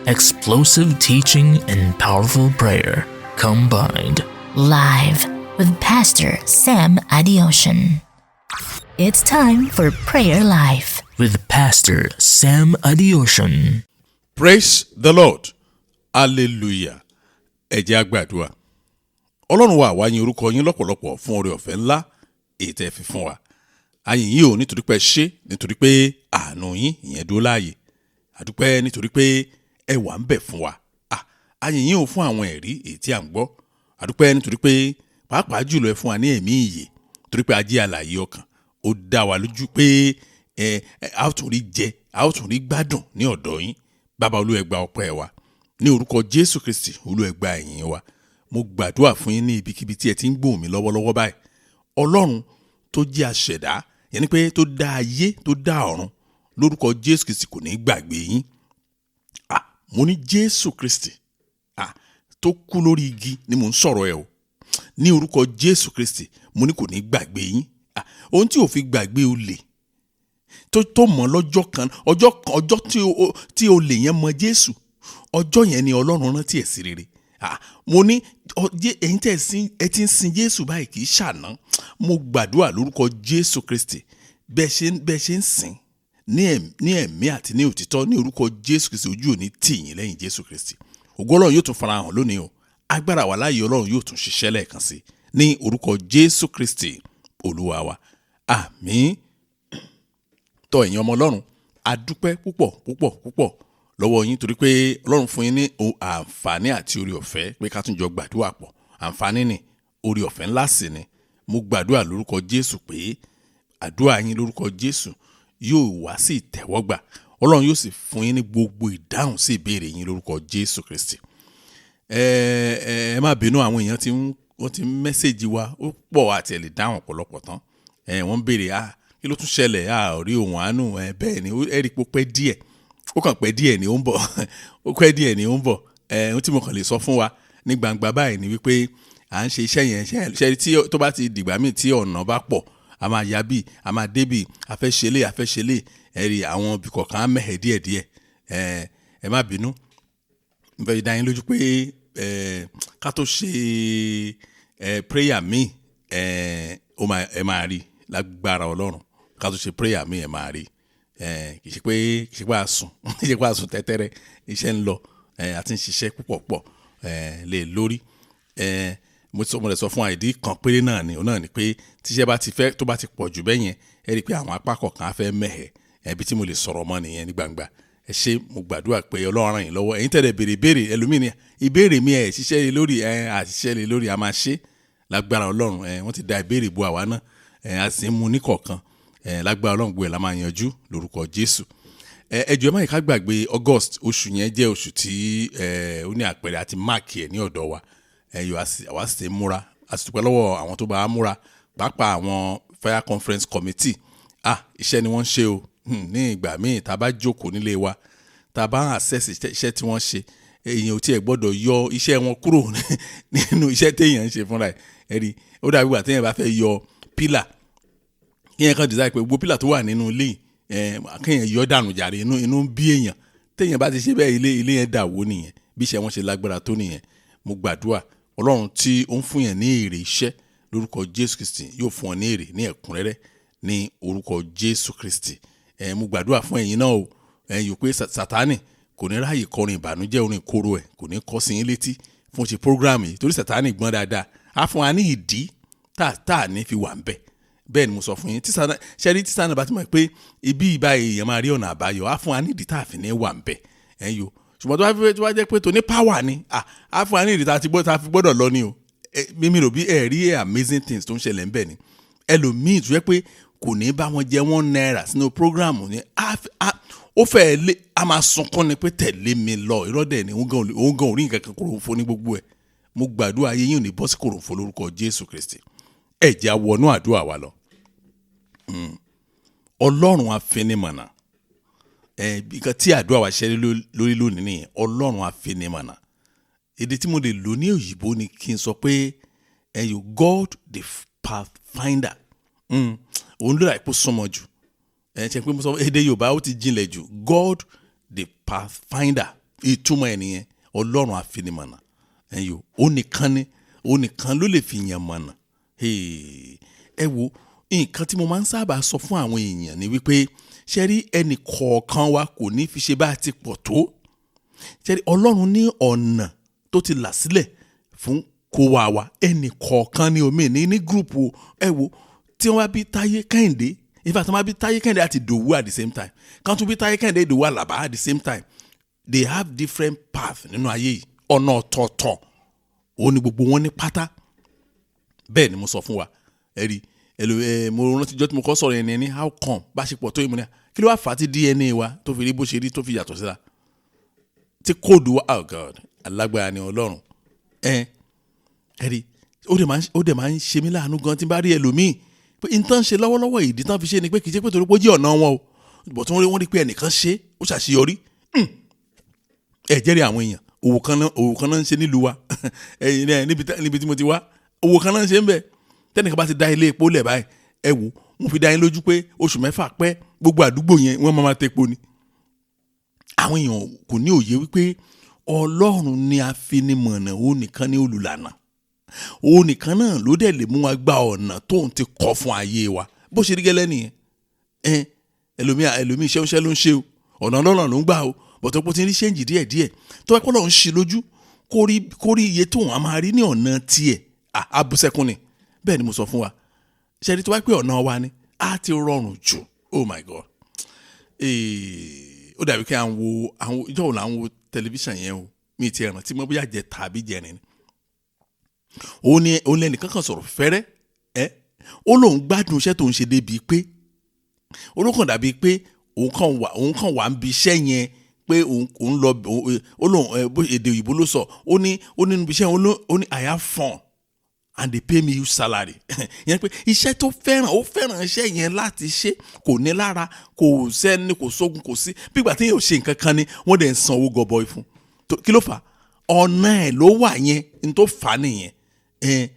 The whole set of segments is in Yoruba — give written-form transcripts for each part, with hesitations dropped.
Explosive teaching and powerful prayer combined. Live with Pastor Sam Adeosun. It's time for Prayer Life with Pastor Sam Adeosun. Praise the Lord. Hallelujah. Ẹ jẹ́ á gbàdúrà. Ọlọ́run wa wá yìn orúkọ yín lọ́pọ̀lọpọ̀ fún oore ọ̀fẹ́ ńlá èyí tẹ́ fi fún wa. A yìn yín o nítorí pé ṣé nítorí pé àánú yín ìyẹn dúró láàyè. A dúpẹ́ nítorí pé ẹ wà ń bẹ̀ fún wa. A yìn yín o fún àwọn ẹ̀rí èyí tí à ń gbọ́. A dúpẹ́ nítorí pé pàápàá jùlọ ẹ fún wa ní ẹ̀mí ìyè nítorí pé a jẹ́ alààyè ọkàn. Ó dá wa lójú pé a ó tún rí jẹ, a ó tún rí gbádùn ní ọ̀dọ̀ yín. Bàbá Olúwa ẹ gba ọpẹ́ wa. Ní orúkọ Jésù Kristi Olúwa ẹ gba ìyìn wa. Mo gbàdúrà fún yín ní ibikíbi tí ẹ ti ń gbóhùn mi lọ́wọ́lọ́wọ́ báyìí. Ọlọ́run tó jẹ́ aṣẹ̀dá, yẹn ni pé tó dá ayé, tó dá ọ̀run, lórúkọ Jésù Kristi kò ní gbàgbé yín. Mo ní Jésù Kristi tó kú lórí igi ni mo ń sọ̀rọ̀ ẹ o. Ní orúkọ Jésù Kristi mo ní kò ní gbàgbé yín. Ohun tí ò fi gbàgbé olè tó mọ̀ lọ́jọ́ kan, ọjọ́ tí olè yẹn mọ Jésù, ọjọ́ yẹn ni Ọlọ́run rántí ẹ̀ sí rere. Mo ní ẹ̀yin tẹ́ ẹ ti ń sin Jésù báyìí kì í ṣàná. Mo gbàdúrà lórúkọ Jésù Kristi bẹ́ẹ̀ ṣe ń sìn ní ẹ̀mí àti ní òtítọ́ ní orúkọ Jésù Kristi ojú òní tì yín lẹ́yìn Jésù Kristi. Ògo Ọlọ́run yóò tún farahàn lónìí o. Agbára wà láàyè Ọlọ́run yóò tún ṣiṣẹ́ lẹ́ẹ̀kan sí ní orúkọ Jésù Kristi Olúwa wa. Àmín. Tọ́ ẹ̀yin ọmọ Ọlọ́run, a dúpẹ́ púpọ̀ lọ́wọ́ yín torí pé Ọlọ́run fún yín ní àǹfààní àti oore ọ̀fẹ́ pé ká tún jọ gbàdúrà pọ̀. Àǹfààní ni, oore ọ̀fẹ́ ńlá sì ni. Mo gbàdúrà lórúkọ Jésù pé àdúrà yín lórúkọ Jésù yóò wá sí ìtẹ́wọ́gbà. Ọlọ́run yóò sì fún yín ní gbogbo ìdáhùn sí ìbéèrè yín lórúkọ Jésù Kristi. Ẹ má bínú, àwọn èèyàn wọ́n ti mẹ́sẹ̀jì wa ó pọ̀ àti ẹ̀ lè dáhùn ọ̀pọ̀lọpọ̀ tán. Wọ́n béèrè kí ló tún ṣẹlẹ̀ orí Ohun Àánú bẹ́ẹ̀ ni ẹ rí pé ó pẹ́ díẹ̀. Ó kàn pẹ́ díẹ̀ ni ó ń bọ̀. Ó pẹ́ díẹ̀ ni ó ń bọ̀. Ohun tí mo kàn lè sọ fún wa ní gbangba báyìí ni wípé à ń ṣe iṣẹ́ yẹn ṣe tí tó bá ti dìgbà míì tí ọ̀nà bá pọ̀, a máa ya bí, a máa dé bí, a fẹ́ ṣe lé ẹ̀rí àwọn ibì kọ̀ọ̀kan á mẹ́hẹ̀ díẹ̀díẹ̀. Ẹ má bínú. Mo fẹ́ dá yín lójú pé ká tó ṣe prayer mi ẹ máa rí lágbára Ọlọ́run. Ká tó ṣe prayer mi ẹ máa rí. Kì í ṣe pé a sùn tẹ́tẹ́rẹ́, iṣẹ́ ń lọ, àti ń ṣiṣẹ́ púpọ̀ lè lórí. Mo lè sọ fún àìdí kan péré náà ni pé tíṣẹ́ bá ti fẹ́ tó bá ti pọ̀ jù bẹ́yẹn, ẹ rí i pé àwọn apá kọ̀ọ̀kan á fẹ́ mẹ́hẹ̀. Ibi tí mo lè sọ̀rọ̀ mọ́ nìyẹn ní gbangba. Ẹ ṣé, mo gbàdúrà pé Ọlọ́run ràn yín lọ́wọ́. Ẹ̀yin tẹ́lẹ̀ béèrè ẹlòmíì ni ìbéèrè mi ṣiṣẹ́ lé lórí àṣiṣẹ́ lé lórí, a máa ṣe lágbára Ọlọ́run. Wọ́n ti da ìbéèrè bu àwa náà, a sì ń mu ní kọ̀ọ̀kan. Lágbára Ọlọ́run gbogbo ẹ̀ la máa yanjú lórúkọ Jésù. Ẹ jọ̀ọ́ má yẹ ká gbàgbé August, oṣù yẹn jẹ́ oṣù tí ó ní àpẹẹrẹ àti máàkì ẹ̀ ní ọ̀dọ̀ wa. Àwa sì ti múra, a sì dúpẹ́ lọ́wọ́ àwọn tó bá a múra, pàápàá àwọn Fire Conference Committee. Iṣẹ́ ni wọ́n ń ṣe o. Ní ìgbà míì tá a bá jókòó nílé wa, tá a bá access iṣẹ́ tí wọ́n ṣe, èèyàn ò tiẹ̀ gbọ́dọ̀ yọ iṣẹ́ wọn kúrò nínú iṣẹ́ téèyàn ń ṣe fúnra ẹ̀ rí. Ó dàbí ìgbà téèyàn bá fẹ́ yọ pílà, kíyẹn kan design pé gbogbo pílà tó wà nínú ilé kéèyàn yọ dànù jàre, inú ń bí èèyàn. Téèyàn bá ti ṣe bẹ́ẹ̀, ilé yẹn dàwó nìyẹn. Bí iṣẹ́ wọn ṣe lágbára tó nìyẹn. Mo gbàdúrà Ọlọ́run tí ó ń fún yẹn ní èrè iṣẹ́ lórúkọ Jésù Kristi yóò fún ọ ní èrè ní ẹ̀kúnrẹ́rẹ́ ní orúkọ Jésù Kristi. Mo gbàdúrà fún ẹ̀yin náà o. Yóò pé Sátánì kò ní ráàyè kọrin ìbànújẹ́ orin kóró kò ní kọ́ sí yín létí fún ṣe program yìí, torí Sátánì gbọ́n dáadáa. Á fún wa ní ìdí tá a ní fi wà ń bẹ̀. Bẹ́ẹ̀ ni mo sọ fún yín. Ṣẹ́rí tí Sátánì bá ti mọ̀ pé ibi ìbáyìí èèyàn máa rí ọ̀nà àbáyọ, á fún wa ní ìdí tá a fi ní wà ń bẹ̀. Ṣùgbọ́n tó bá jẹ́ pé tó ní power ni, á fún wa ní ìdí tá a fi gbọ́dọ̀ lọ ni o. Mímí rò bí rí amazing things tó ń ṣẹlẹ̀ ń bẹ̀ ni. Ẹlòmíì tó yẹ pé kò ní bá wọn jẹ $1 sínú program ni, ó fẹ́ lé, a máa sunkún ni pé tẹ̀lé mi lọ. Ìrọ́dẹ̀ ni òun gan orí nǹkan kan kòròfo ní gbogbo ẹ̀. Mo gbàdúrà ayé yín ò ní bọ́ sí kòròfo lórúkọ Jésù Kristi. Ẹ jẹ́ á wọnú àdúrà wa lọ. Ọlọ́run afinimọ̀nà. Nǹkan tí àdúrà wa ṣe lórí lónìí nìyẹn. Ọlọ́run afinimọ̀nà. Èdè tí mo lè lò ní òyìnbó ni kí n sọ pé God the Pathfinder. Òun ló dà ipò súnmọ́ jù. Ṣe pé mo sọ èdè Yorùbá ó ti jinlẹ̀ jù. God the Pathfinder. ìtumọ̀ ẹ̀ nìyẹn, ọlọ́run afinimọ̀nà ẹ̀yọ́ ó nìkan ló lè fi yàn mọ̀nà. Ẹ wo nǹkan tí mo máa ń sábà sọ fún àwọn èèyàn ni wípé ṣe rí ẹnì kọ̀ọ̀kan wa kò ní fi ṣe bá a ti pọ̀ tó. Ṣe rí ọlọ́run ní ọ̀nà tó ti là sílẹ̀ fún kó wa ẹnì kọ̀ọ̀kan ní omi ní gúrùpù. Ẹ wo tí wọ́n bá bí Táyé Kẹ́hìndé, in fact wọ́n bá bí Táyé Kẹ́hìndé àti Ìdòwú at the same time, kan tún bí Táyé Kẹ́hìndé Ìdòwú Àlàbá at the same time, they have different paths nínú ayé yìí, ọ̀nà ọ̀tọ̀ọ̀tọ̀ ó ní gbogbo wọn ní pátá. Bẹ́ẹ̀ ni mo sọ fún wa ẹ rí mo rántí jọ́ tí mo kọ́ sọ̀rọ̀ ẹni ní how come bá ṣe pọ̀ tó ìmúni kí ló wá fà á tí DNA wa tó fi rí bó ṣe rí tó fi yàtọ̀ síra tí kóòdù wa oh God alágbára ni ọlọ́run ẹ rí ó dẹ̀ máa ń ṣe mí láàánú gan tí n bá rí ẹlòmíì pé nǹkan ṣe lọ́wọ́lọ́wọ́ ìdí tán fi ṣe ni pé kì í ṣe pé torí pé ó jẹ́ ọ̀nà wọn o bọ̀ tí wọ́n rí pé ẹnìkan ṣe ó ṣàṣeyọrí ẹ jẹ́rìí àwọn èèyàn òwò kan náà ń ṣe nílùú wa níbi tí mo ti wá òwò kan náà ń ṣe ń bẹ̀ tẹ́nìkan bá ti dá ilé epo lẹ̀ báyìí ẹ wò mo fi dá yín lójú pé oṣù mẹ́fà pẹ́ gbogbo àdúgbò yẹn wọ́n máa tepo ni. Àwọn èèyàn kò ní òye wípé ọlọ́run ni afinimọ̀nà òun nìkan ní olùlànà òun nìkan náà ló dẹ̀ lè mú wa gba ọ̀nà tóun ti kọ́ fún ayé wa bó ṣe rí gẹ́lẹ́ nìyẹn. ẹlòmíì iṣẹ́ ló ń ṣe o ọ̀nà ọlọ́run ló ń gbà o bọ̀tọ̀ pé ó ti rí ṣéǹjì díẹ̀díẹ̀ tó wá pé ọlọ́run ṣí lójú kó rí iye tóun á máa rí ní ọ̀nà tiẹ̀ abúsẹ́kùn ni. Bẹ́ẹ̀ ni mo sọ fún wa ṣe rí tó wá pé ọ̀nà wa ni á ti rọrùn jù. Oh my God. Ó dàbí kí àwọn ìjọ òun là ń wo tẹlifíṣàn yẹn o mi ti ẹ̀ràn tí mo bóyá jẹ tàbí jẹrin ni. Òun lẹ́nìkan kan sọ̀rọ̀ fẹ́rẹ́ ó lóun gbádùn iṣẹ́ tó ń ṣe débi pé olókàn dàbí pé òun kàn wà ń bi iṣẹ́ yẹn pé òun lọ ó lóun èdè òyìnbó ló sọ ó ní níbi iṣẹ́ ó ní I have fun and they pay me huge salary. Yẹn pé iṣẹ́ tó ó fẹ́ràn iṣẹ́ yẹn láti ṣe kò ní lára kò sẹ́ni kò sógun kò sí bí ìgbà tí yóò ṣe nǹkan kan ni wọ́n dẹ̀ ń san owó gọbọi fún. Kí ló fà á? Ọ̀nà ẹ̀ ló wà yẹn ní tó fà á nìyẹn.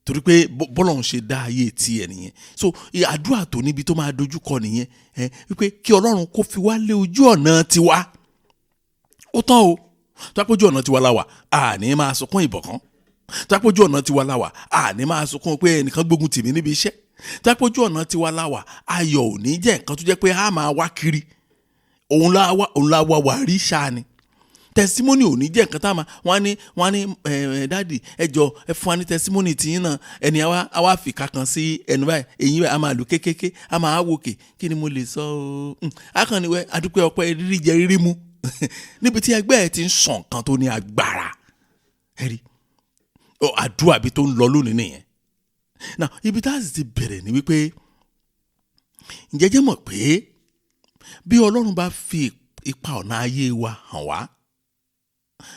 Torí pé bọ́lọ́run ṣe dá ayé tiẹ̀ nìyẹn. So àdúrà tó níbi tó máa dojú kọ nìyẹn wípé kí ọlọ́run kó fi wá lé ojú ọ̀nà tiwa. Ó tán o tó àpójú ọ̀nà tiwa la wà àní máa sọkún ìbọ̀kan. Tápójú ọ̀nà tiwa la wà àní máa sunkún pé ẹnìkan gbógun tèmi níbi iṣẹ́. Tápójú ọ̀nà tiwa la wà ayọ̀ ò ní jẹ́ nǹkan tó jẹ́ pé a máa wá kiri òun la wá wà rí ṣáà ni. Testimony ò ní jẹ́ nǹkan tá a máa wọ́n ní dáàdì ẹjọ́ ẹ fún wa ní testimony tiyín náà ẹni àwa fìkà kan sí ẹnu báyìí èyí a máa lù kékeré a máa wòkè kí ni mo lè sọ o. Akànnìwẹ̀ adúpẹ́ ọpẹ́ rírí jẹ rírí mu níbi tí ẹgbẹ́ ẹ ti ń sọ nǹkan tó ní agbára ẹ̀rí àdúrà bí tó ń lọ lónìí nìyẹn. Now ibi tá a sì ti bẹ̀rẹ̀ ni wípé ǹjẹ́ jẹ́ mọ̀ pé bí ọlọ́run bá fi ipa ọ̀nà ayé wa hàn wá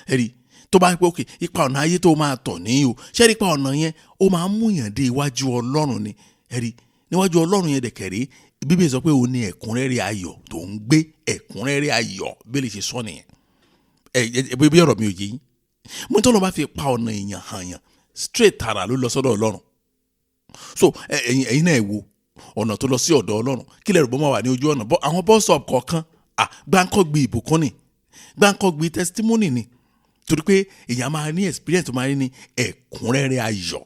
ẹ̀rí tó bá pé òkè ipa ọ̀nà ayé tó máa tọ̀ ní o ṣé ipa ọ̀nà yẹn ó máa ń múyàn dé iwájú ọlọ́run ni ẹ̀rí níwájú ọlọ́run yẹn dẹ̀kẹ̀rẹ́ bíbélì sọ pé òun ni ẹ̀kúnrẹ́rẹ́ ayọ̀ tó ń gbé ẹ̀kúnrẹ́rẹ́ ayọ̀ bíbélì ṣe sọ nìyẹn. Bí ọ̀rọ̀ mi ò yé yín mo tọ́lọ́ bá fi pa ọ̀nà èèyàn hàn yàn straight tààrà ló lọ sọ́dọ̀ ọlọ́run. So ẹ̀yin náà ẹ wo ọ̀nà tó lọ sí ọ̀dọ̀ ọlọ́run kí lẹ́rù bọ́ máa wà ní ojú ọ̀nà àwọn bọ́ọ̀sọ̀p kọ̀ọ̀kan gbáǹkọ́gbì ìbùkún ni gbáǹkọ́gbì testimony ni torí pé èèyàn máa ní experience tó máa ní ẹ̀kúnrẹ́rẹ́ ayọ̀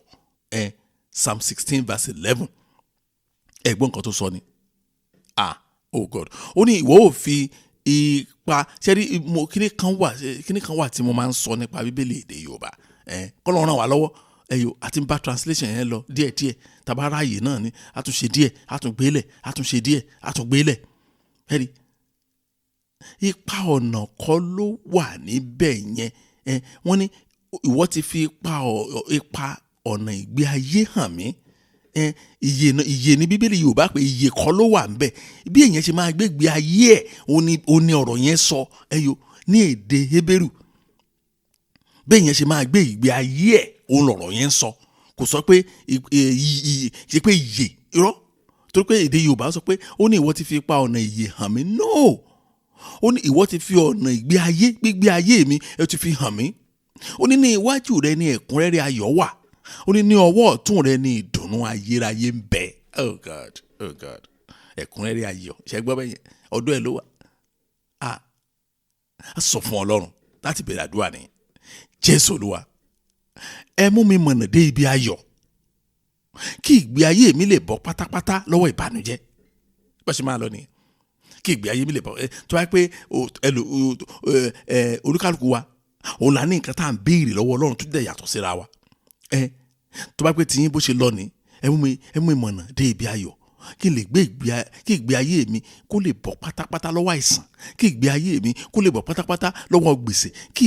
Psalm 16 verse 11 ẹ̀gbọ́n nǹkan tó sọ ni oh God ó ní ìwọ ò fi ipa ṣẹ́rí kíní kan wà tí mo máa ń sọ nípa bíbélì èdè Yorùbá kọ́lọ́ ràn wá lọ́wọ́ àti ń bá translation yẹn lọ díẹ̀díẹ̀ tàbá ráàyè náà ni àtúnṣe díẹ̀ àtúngbélẹ̀ àtúnṣe díẹ̀ àtúngbélẹ̀ ẹ̀rí ipa ọ̀nà kọ́ ló wà níbẹ̀ yẹn wọ́n ní ìwọ ti fi ipa ọ̀nà ìgbé ayé hàn mí iye ní bíbélì Yorùbá pé iye kọ́ ló wà ńbẹ̀ bí èèyàn ṣe máa gbégbé ayé ẹ̀ ó ní ọ̀rọ̀ yẹn sọ ní èdè Hébérù bí èèyàn ṣe máa gbé ìgbé ayé ẹ̀ ó lọ̀rọ̀ yẹn sọ kò sọ pé ṣe pé iye irọ́ torí pé èdè Yorùbá sọ pé ó ní ìwọ ti fi ipa ọ̀nà iye hàn mí no ó ní ìwọ ti fi ọ̀nà gbígbé ayé mi ẹ ti fi hàn mí ó ní iwájú rẹ ní ẹ̀kúnrẹ́rẹ́ ayọ̀ wà ó ní ọwọ́ ọ̀tún rẹ ní ìdùnnú ayérayé ń bẹ oh God ẹ̀kúnrẹ́rẹ́ ayọ̀ ṣe gbọ́ bẹ́yẹn ọdún ẹ̀ ló wà á sọ fún Ọlọ́run láti bẹ̀rẹ̀ àdúrà ni. Jésù Olúwa, ẹ mú mi mọ̀nà dé ibi ayọ̀, kí ìgbé ayé mi lè bọ́ pátápátá lọ́wọ́ ìbànújẹ́. Bó ṣe máa lọ nìyẹn. Kí ìgbé ayé mi lè bọ́ tó wáyé pé olúkálùkù wa òun là ní nǹkan tá à ń béèrè lọ́wọ́ Ọlọ́run tó dẹ̀ yàtọ̀ síra wa. Tó bá pé tiyín bó ṣe lọ ní ẹ mú mi mọ̀nà dé ibi ayọ̀, kí n lè kí ìgbé ayé mi kó lè bọ́ pátápátá lọ́wọ́ àìsàn, kí ìgbé ayé mi kó lè bọ́ pátápátá lọ́wọ́ gbèsè, kí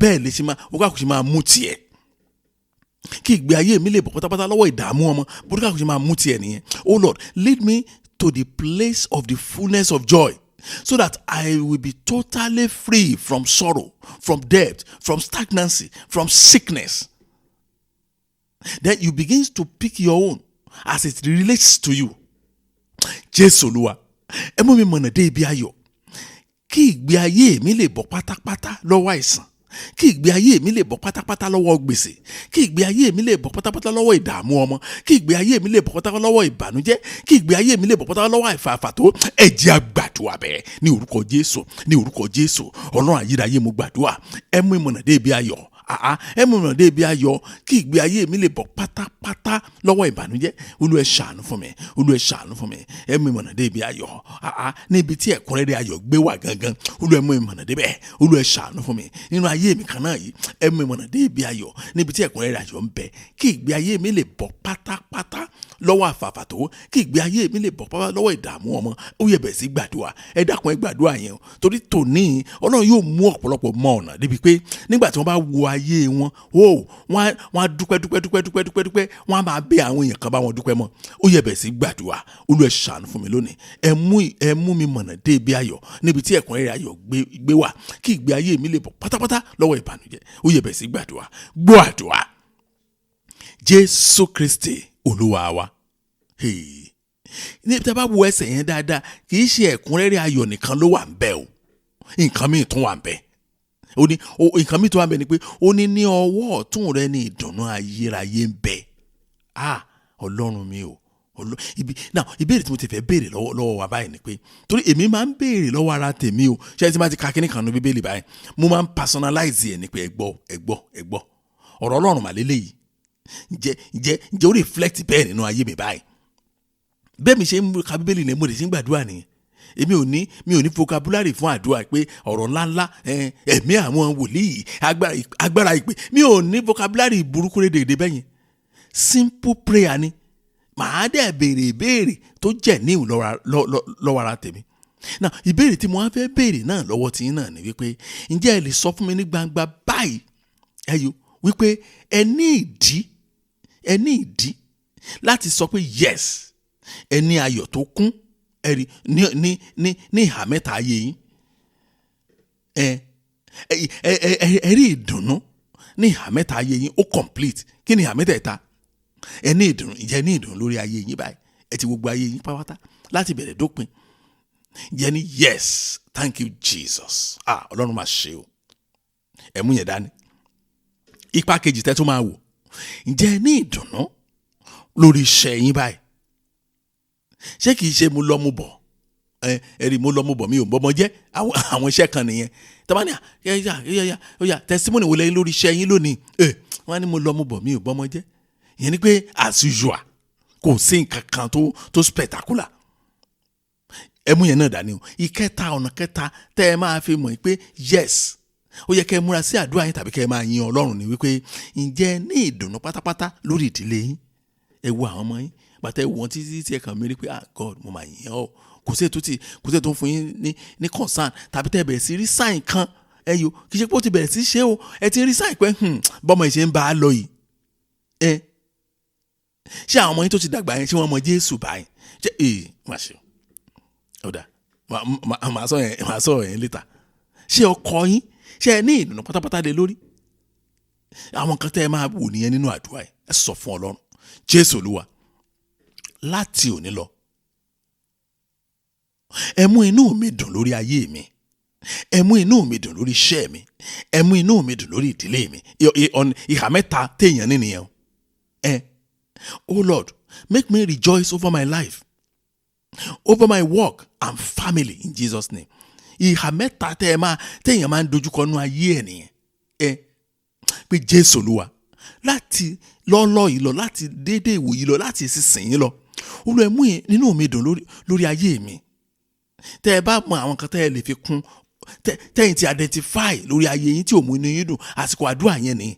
bẹ́ẹ̀ lè ṣe máa olúkálùkù ṣe máa mú tiẹ̀. Kí ìgbé ayé mi lè bọ́ pátápátá lọ́wọ́ ìdààmú ọmọ, olúkálùkù ṣe máa mú tiẹ̀ nìyẹn. Oh Lord, lead me to the place of the fullness of joy, so that I will be totally free from sorrow, from debt, from stagnancy, from sickness. Then you begin to pick your own as it relates to you. Jésù Olúwa, ẹ mú mi mọ̀nà dé ibi ayọ̀, kí ìgbé ayé mi lè bọ́ pátápátá lọ́wọ́ àìsàn, kí ìgbé ayé mi lè bọ́ pátápátá lọ́wọ́ gbèsè, kí ìgbé ayé mi lè bọ́ pátápátá lọ́wọ́ ìdààmú ọmọ, kí ìgbé ayé mi lè bọ́ pátápátá lọ́wọ́ ìbànújẹ́, kí ìgbé ayé mi lè bọ́ pátápátá lọ́wọ́ àìfàfàtó. Ẹ jẹ́ a gbàdúrà bẹ́ẹ̀ ní orúkọ Jésù, ní orúkọ Jésù. Ọlọ́run ayérayé, mo gbàdúrà, ẹ mú mi mọ̀nà dé ibi ayọ̀. Ẹ mú mi mọ̀nà dé ibi ayọ̀, kí ìgbé ayé mi lè bọ́ pátápátá lọ́wọ́ ìbànújẹ́. Olúwa ẹ ṣàánú fún mi, Olúwa ẹ ṣàánú fún mi. Ẹ mú mi mọ̀nà dé ibi ayọ̀. Níbi tí ẹ̀kúnrẹ́rẹ́ ayọ̀ gbé wà gangan, Olúwa ẹ mú mi mọ̀nà dé bẹ́ẹ̀. Olúwa ẹ ṣàánú fún mi nínú ayé mi kan náà yìí. Ẹ mú mi mọ̀nà dé ibi ayọ̀, níbi tí ẹ̀kúnrẹ́rẹ́ ayọ̀ ń bẹ, kí ìgbé ayé mi lè bọ́ pátápátá lọ́wọ́ àfàfàtó, kí ìgbé ayé mi lè bọ́ pátápátá lọ́wọ́ ìdààmú ọmọ. Ó yẹ bẹ̀rẹ̀ sí gbàdúrà. Ẹ dákun ẹ gbàdúrà yẹn, torí tòní Ọlọ́run yóò mú ọ̀pọ̀lọpọ̀ mọ ọ̀nà débi pé nígbà tí wọ́n bá wo ayé wọn, wọ́n á dúpẹ́, wọ́n á máa bẹ àwọn èèyàn kan bá wọn dúpẹ́ mọ́. Ó yẹ bẹ̀rẹ̀ sí gbàdúrà. Olúwa ẹ ṣàánú fún mi lónìí. Ẹ mú mi mọ̀nà dé ibi ayọ̀, níbi tí ẹ̀kúnrẹ́rẹ́ ayọ̀ gbé wà, kí ìgbé ayé mi lè bọ́ pátápátá lọ́wọ́ ìbànújẹ́. Ó yẹ bẹ̀rẹ̀ sí gbàdúrà. Gbọ́ àdúrà. Jésù Kristi Olúwa wa. Ní tí a bá wo ẹsẹ̀ yẹn dáadáa, kì í ṣe ẹ̀kúnrẹ́rẹ́ ayọ̀ nìkan ló wà ń bẹ o, nǹkan míì tún wà ń bẹ. Ó ní nǹkan míì tún wà ń bẹ ni pé ó ní ọwọ́ ọ̀tún rẹ ní ìdùnnú ayérayé ń bẹ. Ọlọ́run mi o. Ìbéèrè tí mo ti fẹ́ béèrè lọ́wọ́ wa báyìí ni pé, torí èmi máa ń béèrè lọ́wọ́ ara tèmi o, ṣé ẹ ti máa ti ka kíní kan nínú Bíbélì báyìí, mo máa ń personalize ẹ̀ ni pé ẹ gbọ́ ọ̀rọ̀ Ọlọ́run màlélẹ́ yìí ǹjẹ́ ó reflect bẹ́ẹ̀ nínú ayé mi báyìí. Bẹ́ẹ̀ mi ṣe ń ka Bíbélì ni mo lè ṣe ń gbàdúrà nìyẹn. Èmi ò ní vocabulary fún àdúrà pé ọ̀rọ̀ ńláńlá ẹ̀mí àwọn wòlíì agbára ìpè, mi ò ní vocabulary burúkú rédèédé bẹ́yẹn. Simple prayer ni màá dẹ̀ béèrè ìbéèrè tó jẹ́ níhùn lọ́wọ́ ara tèmi. Now ìbéèrè tí mo wá fẹ́ béèrè náà lọ́wọ́ tí yín náà ni wípé ǹjẹ́ ẹ lè sọ fún mi ní gbangba báyìí wípé ẹ ní ìdí láti sọ pé yes, ẹ ní ayọ̀ tó kún ẹ̀rí ní ìhà mẹ́ta ayé yín. Ẹ rí ìdùnnú ní ìhà mẹ́ta ayé yín, ó complete. Kí ni ìhà mẹ́tẹ̀ẹ̀ta? Ẹ ní ìdùnnú, ǹjẹ́ ní ìdùnnú lórí ayé yín báyìí? Ẹ ti gbogbo ayé yín pátápátá láti bẹ̀rẹ̀ dópin. Ǹjẹ́ ní yes, thank you Jesus. Ọlọ́run máa ṣe o. Ẹ mú yẹn dání. Ipa kejì tẹ́ tó máa wò, ǹjẹ́ ní ìdùnnú lórí iṣẹ́ yín báyìí? Ṣé kìí ṣe mo lọ mo bọ̀? Ẹ̀rí mo lọ mo bọ̀ mi ò bọ́mọ jẹ́ àwọn iṣẹ́ kan nìyẹn. Tọ́ba ní yá testimony wo lẹ́yìn lórí iṣẹ́ yín lónìí? Wọ́n á ní mo lọ mo bọ̀ mi ò bọ́mọ jẹ́. Ìyẹn ni pé as usual kò sí nǹkan kan tó spectacular. Ẹ mú yẹn náà dání o. Ọ̀nà kẹta tẹ́ ẹ máa fi mọ̀ pé yes, ó yẹ kẹ́ ẹ múra sí àdúrà yín tàbí kẹ́ ẹ máa yin Ọlọ́run ni wípé ǹjẹ́ ní ìdùnnú pátápátá lórí ìdílé yín? Ẹ wo àwọn ọmọ yín bàtà ẹ̀wọ̀n títí tí ẹ kàn mí rí pé God mo máa yìn ọ́, kò sí ètò fún yín ní concern, tàbí tẹ́ ẹ bẹ̀rẹ̀ sí rí sign kan kì í ṣe pé ó ti bẹ̀rẹ̀ sí ṣe o, ẹ ti rí sign pé bọ́mọ ìṣe ń bá a lọ yìí. Ṣé àwọn ọmọ yín tó ti dàgbà yẹn ṣé wọ́n mọ Jésù báyìí? Ṣé má ṣe ọ̀dà màá sọ yẹn later. Ṣé ọkọ yín ṣé ẹ ní ìdùnnú pátápátá lé lórí? Àwọn kan tẹ́ ẹ máa wò nìyẹn nínú àdúrà yìí. Ẹ sọ fún Ọlọ́run, Jésù Olúwa, láti òní lọ ẹ mú inú mi dùn lórí ayé mi, ẹ mú inú mi dùn lórí iṣẹ́ mi, ẹ mú inú mi dùn lórí ìdílé mi. Ìhà mẹ́ta téèyàn ní nìyẹn. Oh Lord, make me rejoice over my life, over my work and family in Jesus' name. ìhà mẹ́ta téèyàn máa ń dojúkọ nú ayé ẹ̀ nìyẹn pé Jésù Olúwa láti lọ́lọ́ yìí lọ láti déédéé ìwò yìí lọ láti ìsinsìnyí lọ Olúwa mú nínú mi dùn lórí ayé mi. Tẹ́ ẹ bá mọ àwọn kan tẹ́ ẹ lè fi kún tẹ́yìn ti identify lórí ayé yín tí ò mú inú yín dùn àsìkò àdúrà yẹn ni.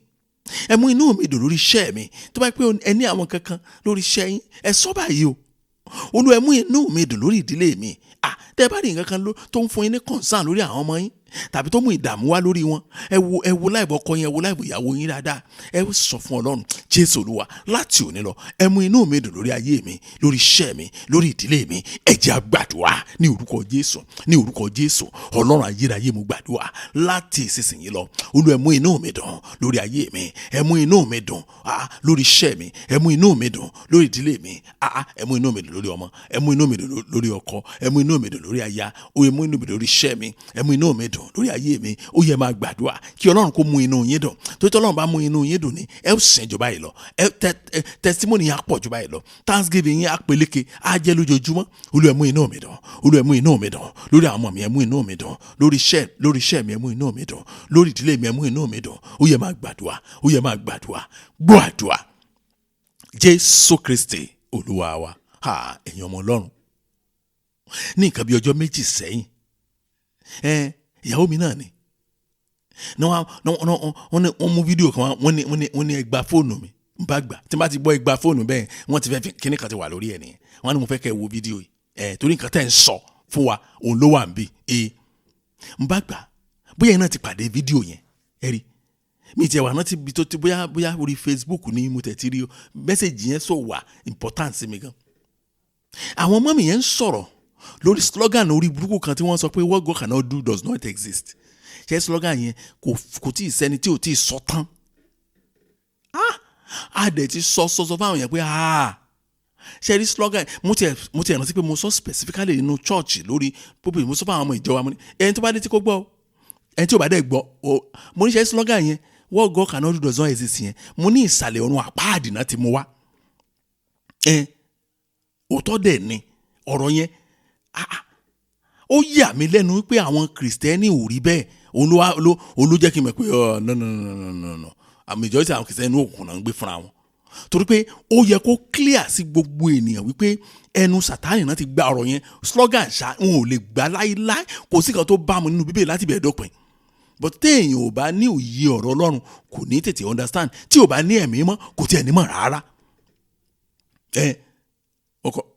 Ẹ mú inú mi dùn lórí iṣẹ́ mi tó bá pé ẹ ní àwọn kankan lórí iṣẹ́ yín ẹ sọ báyìí o. Olúwa mú inú mi dùn lórí ìdílé mi. Tẹ́ ẹ bá ní nǹkan kan tó ń fún yín ní concern lórí àwọn ọmọ yín tàbí tó mú ìdààmú wá lórí wọn ẹ wo láìbọ ọkọ yín ẹ wo láìbọ ìyàwó yín dáadáa ẹ sọ fún Ọlọ́run Jésù Olúwa láti òní lọ ẹ mú inú mi dùn lórí ayé mi lórí iṣẹ́ mi lórí ìdílé mi ẹ jẹ́ á gbàdúrà ní orúkọ Jésù Ọlọ́run ayérayé mo gbàdúrà láti ìsinsìnyí lọ Olúwa ẹ mú inú mi dùn lórí ayé mi ẹ mú inú mi dùn lórí iṣẹ́ mi ẹ mú inú mi dùn lórí ìdílé mi ẹ mú inú mi dùn lórí ọmọ ẹ mú inú mi dùn lórí ọkọ ẹ mú inú mi dùn lórí aya ẹ mú inú mi dùn lórí iṣẹ́ mi ẹ mú inú mi dùn lórí ayé mi ó yẹ máa gbàdúrà kí Ọlọ́run kó mú inú yín dùn tó tí Ọlọ́run bá mú inú yín dùn ni ẹ ó sìn jù báyìí lọ testimony yẹn á pọ̀ jù báyìí lọ thanksgiving yẹn á peléke á jẹ́ lójoojúmọ́ Olúwa ẹ mú inú mi dùn Olúwa ẹ mú inú mi dùn lórí àwọn ọmọ mi ẹ mú inú mi dùn lórí iṣẹ́ mi ẹ mú inú mi dùn lórí ìdílé mi ẹ mú inú mi dùn ó yẹ máa gbàdúrà gbọ́ àdúrà Jésù Kristi Olúwa wa ẹ̀yin ọmọ Ọlọ́run ní nǹkan bí ọjọ́ méjì sẹ́yìn ìyàwó mi náà ni wọ́n mú fídíò kan wọ́n ní ẹ gba fóònù mi n bá gbà tí n bá ti gbọ́ ẹ gba fóònù bẹ́ẹ̀ wọ́n ti fẹ́ kíní kan ti wà lórí ẹ̀ nìyẹn wọ́n ní mo fẹ́ kẹ́ ẹ wo fídíò yìí torí nǹkan tẹ́ ń sọ fún wa òun ló wà ń bí n bá gbà bóyá ẹ náà ti pàdé fídíò yẹn ẹ rí mi ti ẹ̀ wà náà ti bi tó ti bóyá orí Facebook ní mo tẹ̀ ti rí o mẹ́sẹ̀gì yẹn sọ wà important sí mi gan. Àwọn ọmọ mi yẹn ń sọ̀rọ̀ lórí slogan orí burúkú kan tí wọ́n sọ pé what God cannot do does not exist. Ṣé slogan yẹn kò tí ì sẹ́ni tí ò tí ì sọ tán. A dẹ̀ ti sọ fáwọn yẹn pé ṣe rí slogan mo ti ẹ̀ rántí pé mo sọ specifically nínú church lórí púpọ̀ mo sọ fáwọn ọmọ ìjọ wa mo ní ẹni tó bá dé tí kò gbọ́ ẹni tí ò bá dẹ̀ gbọ́ mo ní ṣe slogan yẹn what God cannot do does not exist yẹn mo ní ìsàlẹ̀ ọ̀run àpáàdì náà ti mú wá. Òótọ́ dẹ̀ ni ọ̀rọ̀ yẹn ó yà mí lẹ́nu pé àwọn kìrìsìtẹ́nì ò rí bẹ́ẹ̀ òun ló jẹ́ kí n mọ̀ pé no àmì ìjọ tí àwọn kìrìsìtẹ́nì òkùnkùn náà ń gbé fúnra wọn torí pé ó yẹ kó clear sí gbogbo ènìyàn wípé ẹnu Sátánì náà ti gba ọ̀rọ̀ yẹn slogan ṣá wọn ò lè gbà láíláí kò sí kan tó bá mu nínú Bíbélì láti bẹ̀rẹ̀ dópin but téèyàn ò bá ní òye ọ̀rọ̀ Ọlọ́run kò ní tètè understand tí ò bá ní ẹ̀mí mọ́ kò tiẹ̀ ní mọ̀ rárá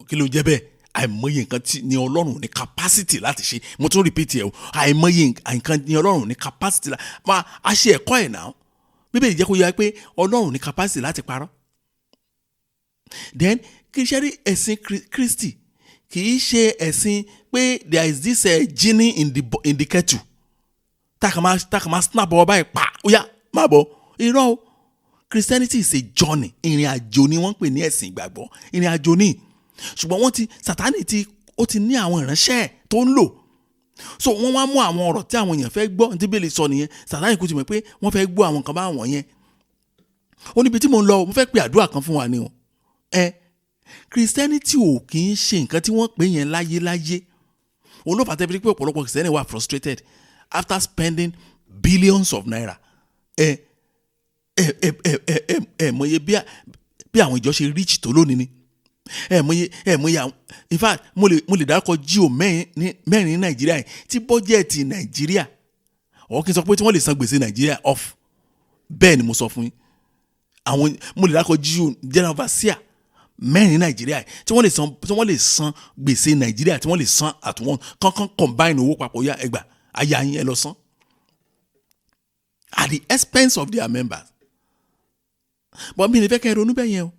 kí ló jẹ́ bẹ́ẹ̀ àìmọye nǹkan tí ni Ọlọ́run ní capacity láti ṣe mo tún repeat ẹ̀ o àìmọye nǹkan ni Ọlọ́run ní capacity máa a ṣe ẹ̀kọ́ ẹ̀ náà Bíbélì jẹ́ kó yẹ pé Ọlọ́run ní capacity láti parọ́ then kì í ṣe rí ẹ̀sìn Kristi kì í ṣe ẹ̀sìn pé there is this genie in the kettle takama snap ọba ẹ̀ pa ó yá má bọ̀ irọ́ o Christianity is a journey ìrìn àjò ni wọ́n pè ní ẹ̀sìn ìgbàgbọ́ ìrìn àjò ni ṣùgbọ́n Sátánì ó ti ní àwọn ìránṣẹ́ tó ń lò so wọ́n wá mú àwọn ọ̀rọ̀ tí àwọn èèyàn fẹ́ gbọ́ tí Bíbélì sọ nìyẹn Sátánì kò ti mọ̀ pé wọ́n fẹ́ gbọ́ àwọn kan bá wọn yẹn ó níbi tí mo ń lọ mo fẹ́ pe àdúrà kan fún wa ni o Christianity ò kì í ṣe nǹkan tí wọ́n pè yẹn láyéláyé òun ló fà tẹ́ fi pé ọ̀pọ̀lọpọ̀ Christianity wà frustrated after spending billions of naira mọye bí àwọn ìjọ ṣe rich tó lónìí ni mọye àwọn in fact mo lè dárúkọ jíò mẹ́rin ní Nàìjíríà yìí tí bọ́jẹ̀tì Nàìjíríà ọ̀ kí n sọ pé tí wọ́n lè san gbèsè Nàìjíríà off bẹ́ẹ̀ ni mo sọ fún yín àwọn mo lè dárúkọ jíò general overseer mẹ́rin ní Nàìjíríà yìí tí wọ́n lè san gbèsè Nàìjíríà tí wọ́n lè san at once kankan combine owó papọ̀ yá ẹgbà ayá yín ẹ lọ san at the expense of their members but mi ní fẹ́ kẹ́ ronú bẹ́ẹ̀ yẹn o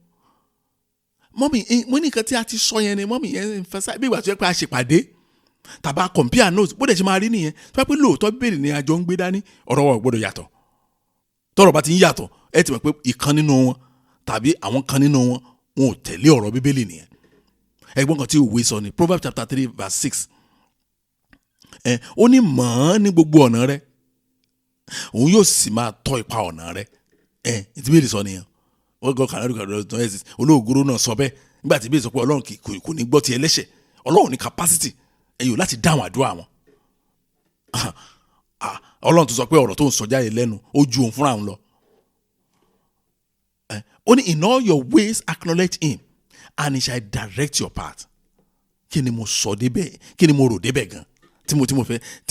mọ́mí mo ní nǹkan tí a ti sọ yẹn ni mọ́mí yẹn ń fẹsẹ̀ bí ìgbà tó yẹ pé a ṣèpàdé tàbá compare notes bó dẹ̀ ṣe máa rí nìyẹn tó yẹ pé lóòótọ́ Bíbélì ni àjọ ń gbé dání ọ̀rọ̀ wa ò gbọ́dọ̀ yàtọ̀ tọ́rọ̀ bá ti ń yàtọ̀ ẹ ti mọ̀ pé ìkan nínú wọn tàbí àwọn kan nínú wọn ò tẹ̀lé ọ̀rọ̀ Bíbélì nìyẹn ẹgbọ́n kan tí òwe sọ ni Proverbs chapter 3 verse 6 ó ní mọ̀ ọ́n ní gbogbo ọ̀nà rẹ òun yóò sì máa tọ́ ipa ọ̀nà rẹ tí Bíbélì sọ nìyẹn wọ́n gbọ́ kànáà ẹ̀sìn olóògùrú náà sọ bẹ́ẹ̀ nígbà tí Bíbélì sọ pé Ọlọ́run kò ní gbọ́ ti ẹlẹ́ṣẹ̀ Ọlọ́run ní capacity ẹ̀yọ́ láti dáhùn àdúrà wọn Ọlọ́run tó sọ pé ọ̀rọ̀ tó ń sọ jáde lẹ́nu ó ju òun fúnra òun lọ. Ó ní in all your ways acknowledge him and he shall direct your path. Kí ni mo sọ débẹ̀, kí ni mo rò débẹ̀ gan tí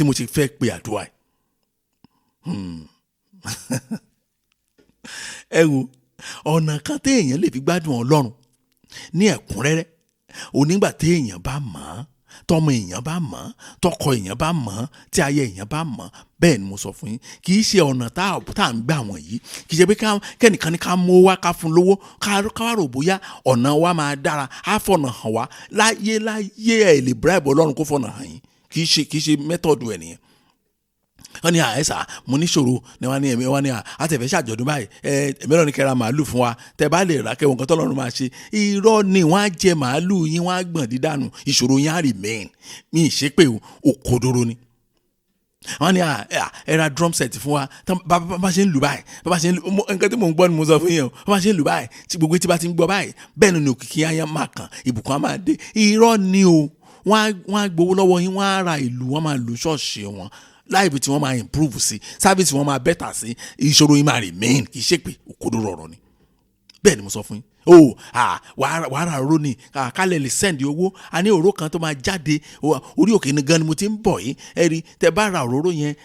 mo ti fẹ́ pe àdúrà ẹ̀. Ẹ wo ọ̀nà kan téèyàn lè fi gbádùn Ọlọ́run ní ẹ̀kúnrẹ́rẹ́ onígbà téèyàn bá mọ̀ ọ́, tọmọ èèyàn bá mọ̀ ọ́, tọkọ èèyàn bá mọ̀ ọ́, tí aya èèyàn bá mọ̀ ọ́. Bẹ́ẹ̀ ni mo sọ fún yín, kì í ṣe ọ̀nà tá à ń gbà wọ̀nyí, kì í ṣe pé kẹ́nìkan ní ká mú wá ká fún lówó ká wá rò bóyá ọ̀nà wa máa dára á fọ̀nà hàn wá láyé ẹ̀ lè bribe Ọlọ́run kó fọ̀nà hàn yín, kì í ṣe mẹ́tọ̀dù ẹ̀ nìyẹn. Wọ́n ní àìsà mo níṣòro ni wọ́n ní ẹ̀mí wọ́n ní àtẹ̀fẹ́ ṣàjọ̀dún báyìí ẹ̀mí lọ́ni kẹ́ra màálù fún wa tẹ́ bá lè rà kẹ́wọ̀n nǹkan tọ́lọ́run máa ṣe. Irọ́ ni wọ́n á jẹ màálù yín, wọ́n á gbọ̀n dídànù, ìṣòro yín á remain. Mi ì ṣe pé òkodoro ni. Wọ́n ní ẹ ra drum set fún wa bá ṣe ń lù báyìí bá ṣe ń lù nǹkan tí mò ń gbọ́ ni mo sọ fún yín o bá ṣe ń lù báyìí tí gbogbo tí bá ti ń gbọ́ báyìí bẹ́ẹ̀ ni òkìkí ayé máa kàn ìbùkún á máa dé. Irọ́ ni o, wọ́n á gbowó lọ́wọ́ yín, wọ́n á ra ìlú, wọ́n máa lù ṣọ́ọ̀ṣì wọn, láìpẹ́ tí wọ́n máa improve sí, service wọ́n máa better sí, ìṣòro yín máa remain. Kì í ṣe pé òkodoro ọ̀rọ̀ ni. Bẹ́ẹ̀ ni mo sọ fún yín. Wàá ra òró ni kálẹ̀ lè send owó, a ní òró kan tó máa jáde orí òkè ní gan ni mo ti ń bọ̀ yín. Ẹ rí tẹ bá ra òróró yẹn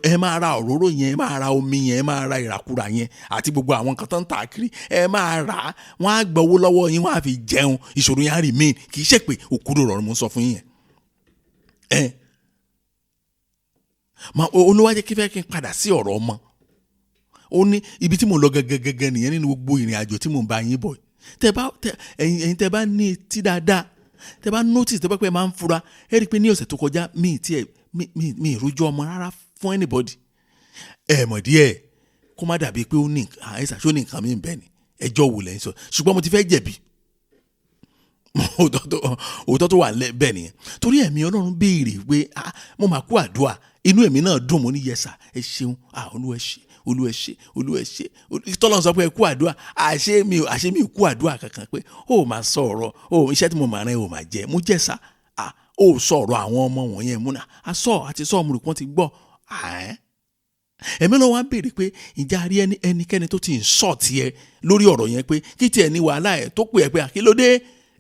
ẹ máa ra òróró yẹn, ẹ máa ra omi yẹn, ẹ máa ra ìràkúrà yẹn àti gbogbo àwọn nǹkan tó ń tà kiri, ẹ máa rà á, wọ́n á gbọ́ owó lọ́wọ́ yín, wọ́n á fi jẹun, ìṣòro yẹn á remain. Kì í ṣe pé òkodoro ọ̀rọ̀ mo sọ fún yín yẹn. Olúwa jẹ́ kí fẹ́ kí n padà sí ọ̀rọ̀ ọmọ. Ó ní ibi tí mo lọ gẹ́gẹ́gẹ́gẹ́ nìyẹn nínú gbogbo ìrìn àjò tí mo ń bá yín bọ̀. Ẹ̀yin tẹ́ bá ní etí dáadáa, tẹ́ bá notice tẹ́ bá pẹ́ máa ń fura, ẹ rí i pé ní ọ̀sẹ̀ tó kọjá mi ìrójú ọmọ rárá fún anybody. Mọ̀ díẹ̀ kó má dàbí pé ó ní àìsàn ṣó ní nǹkan mi bẹ́ẹ̀ ni ẹjọ́ wò lẹ́yìn sọ, ṣùgbọ́n mo ti fẹ́ jẹ̀bi. Òótọ́ tó wà bẹ́ẹ̀ nìyẹn. Torí ẹ̀mí Ọlọ́run béèrè pé mo máa kú àdúrà, inú ẹ̀mí náà dùn, mo ní yẹsà ẹ ṣeun, Olúwa ẹ ṣé. Tọ́lọ́run sọ pé ẹ kú àdúrà, àṣé mi kú àdúrà kankan pé ó máa sọ ọ̀rọ̀ iṣẹ́ tí mo máa rán ẹ ò máa jẹ, mo jẹ́sà ó sọ ọ̀rọ̀ àwọn ọmọ wọ̀nyẹn múnà àti sọ ọmọ rẹ̀ wọ́n ti gbọ́. Ẹ̀mí lọ́wọ́ á béèrè pé ìjà rí ẹnikẹ́ni tó ti ń sọ̀ tiẹ̀ lórí ọ̀rọ̀ yẹn pé kí tiẹ̀ ní wàhálà ẹ̀ tó pè ẹ́ pé àkílódé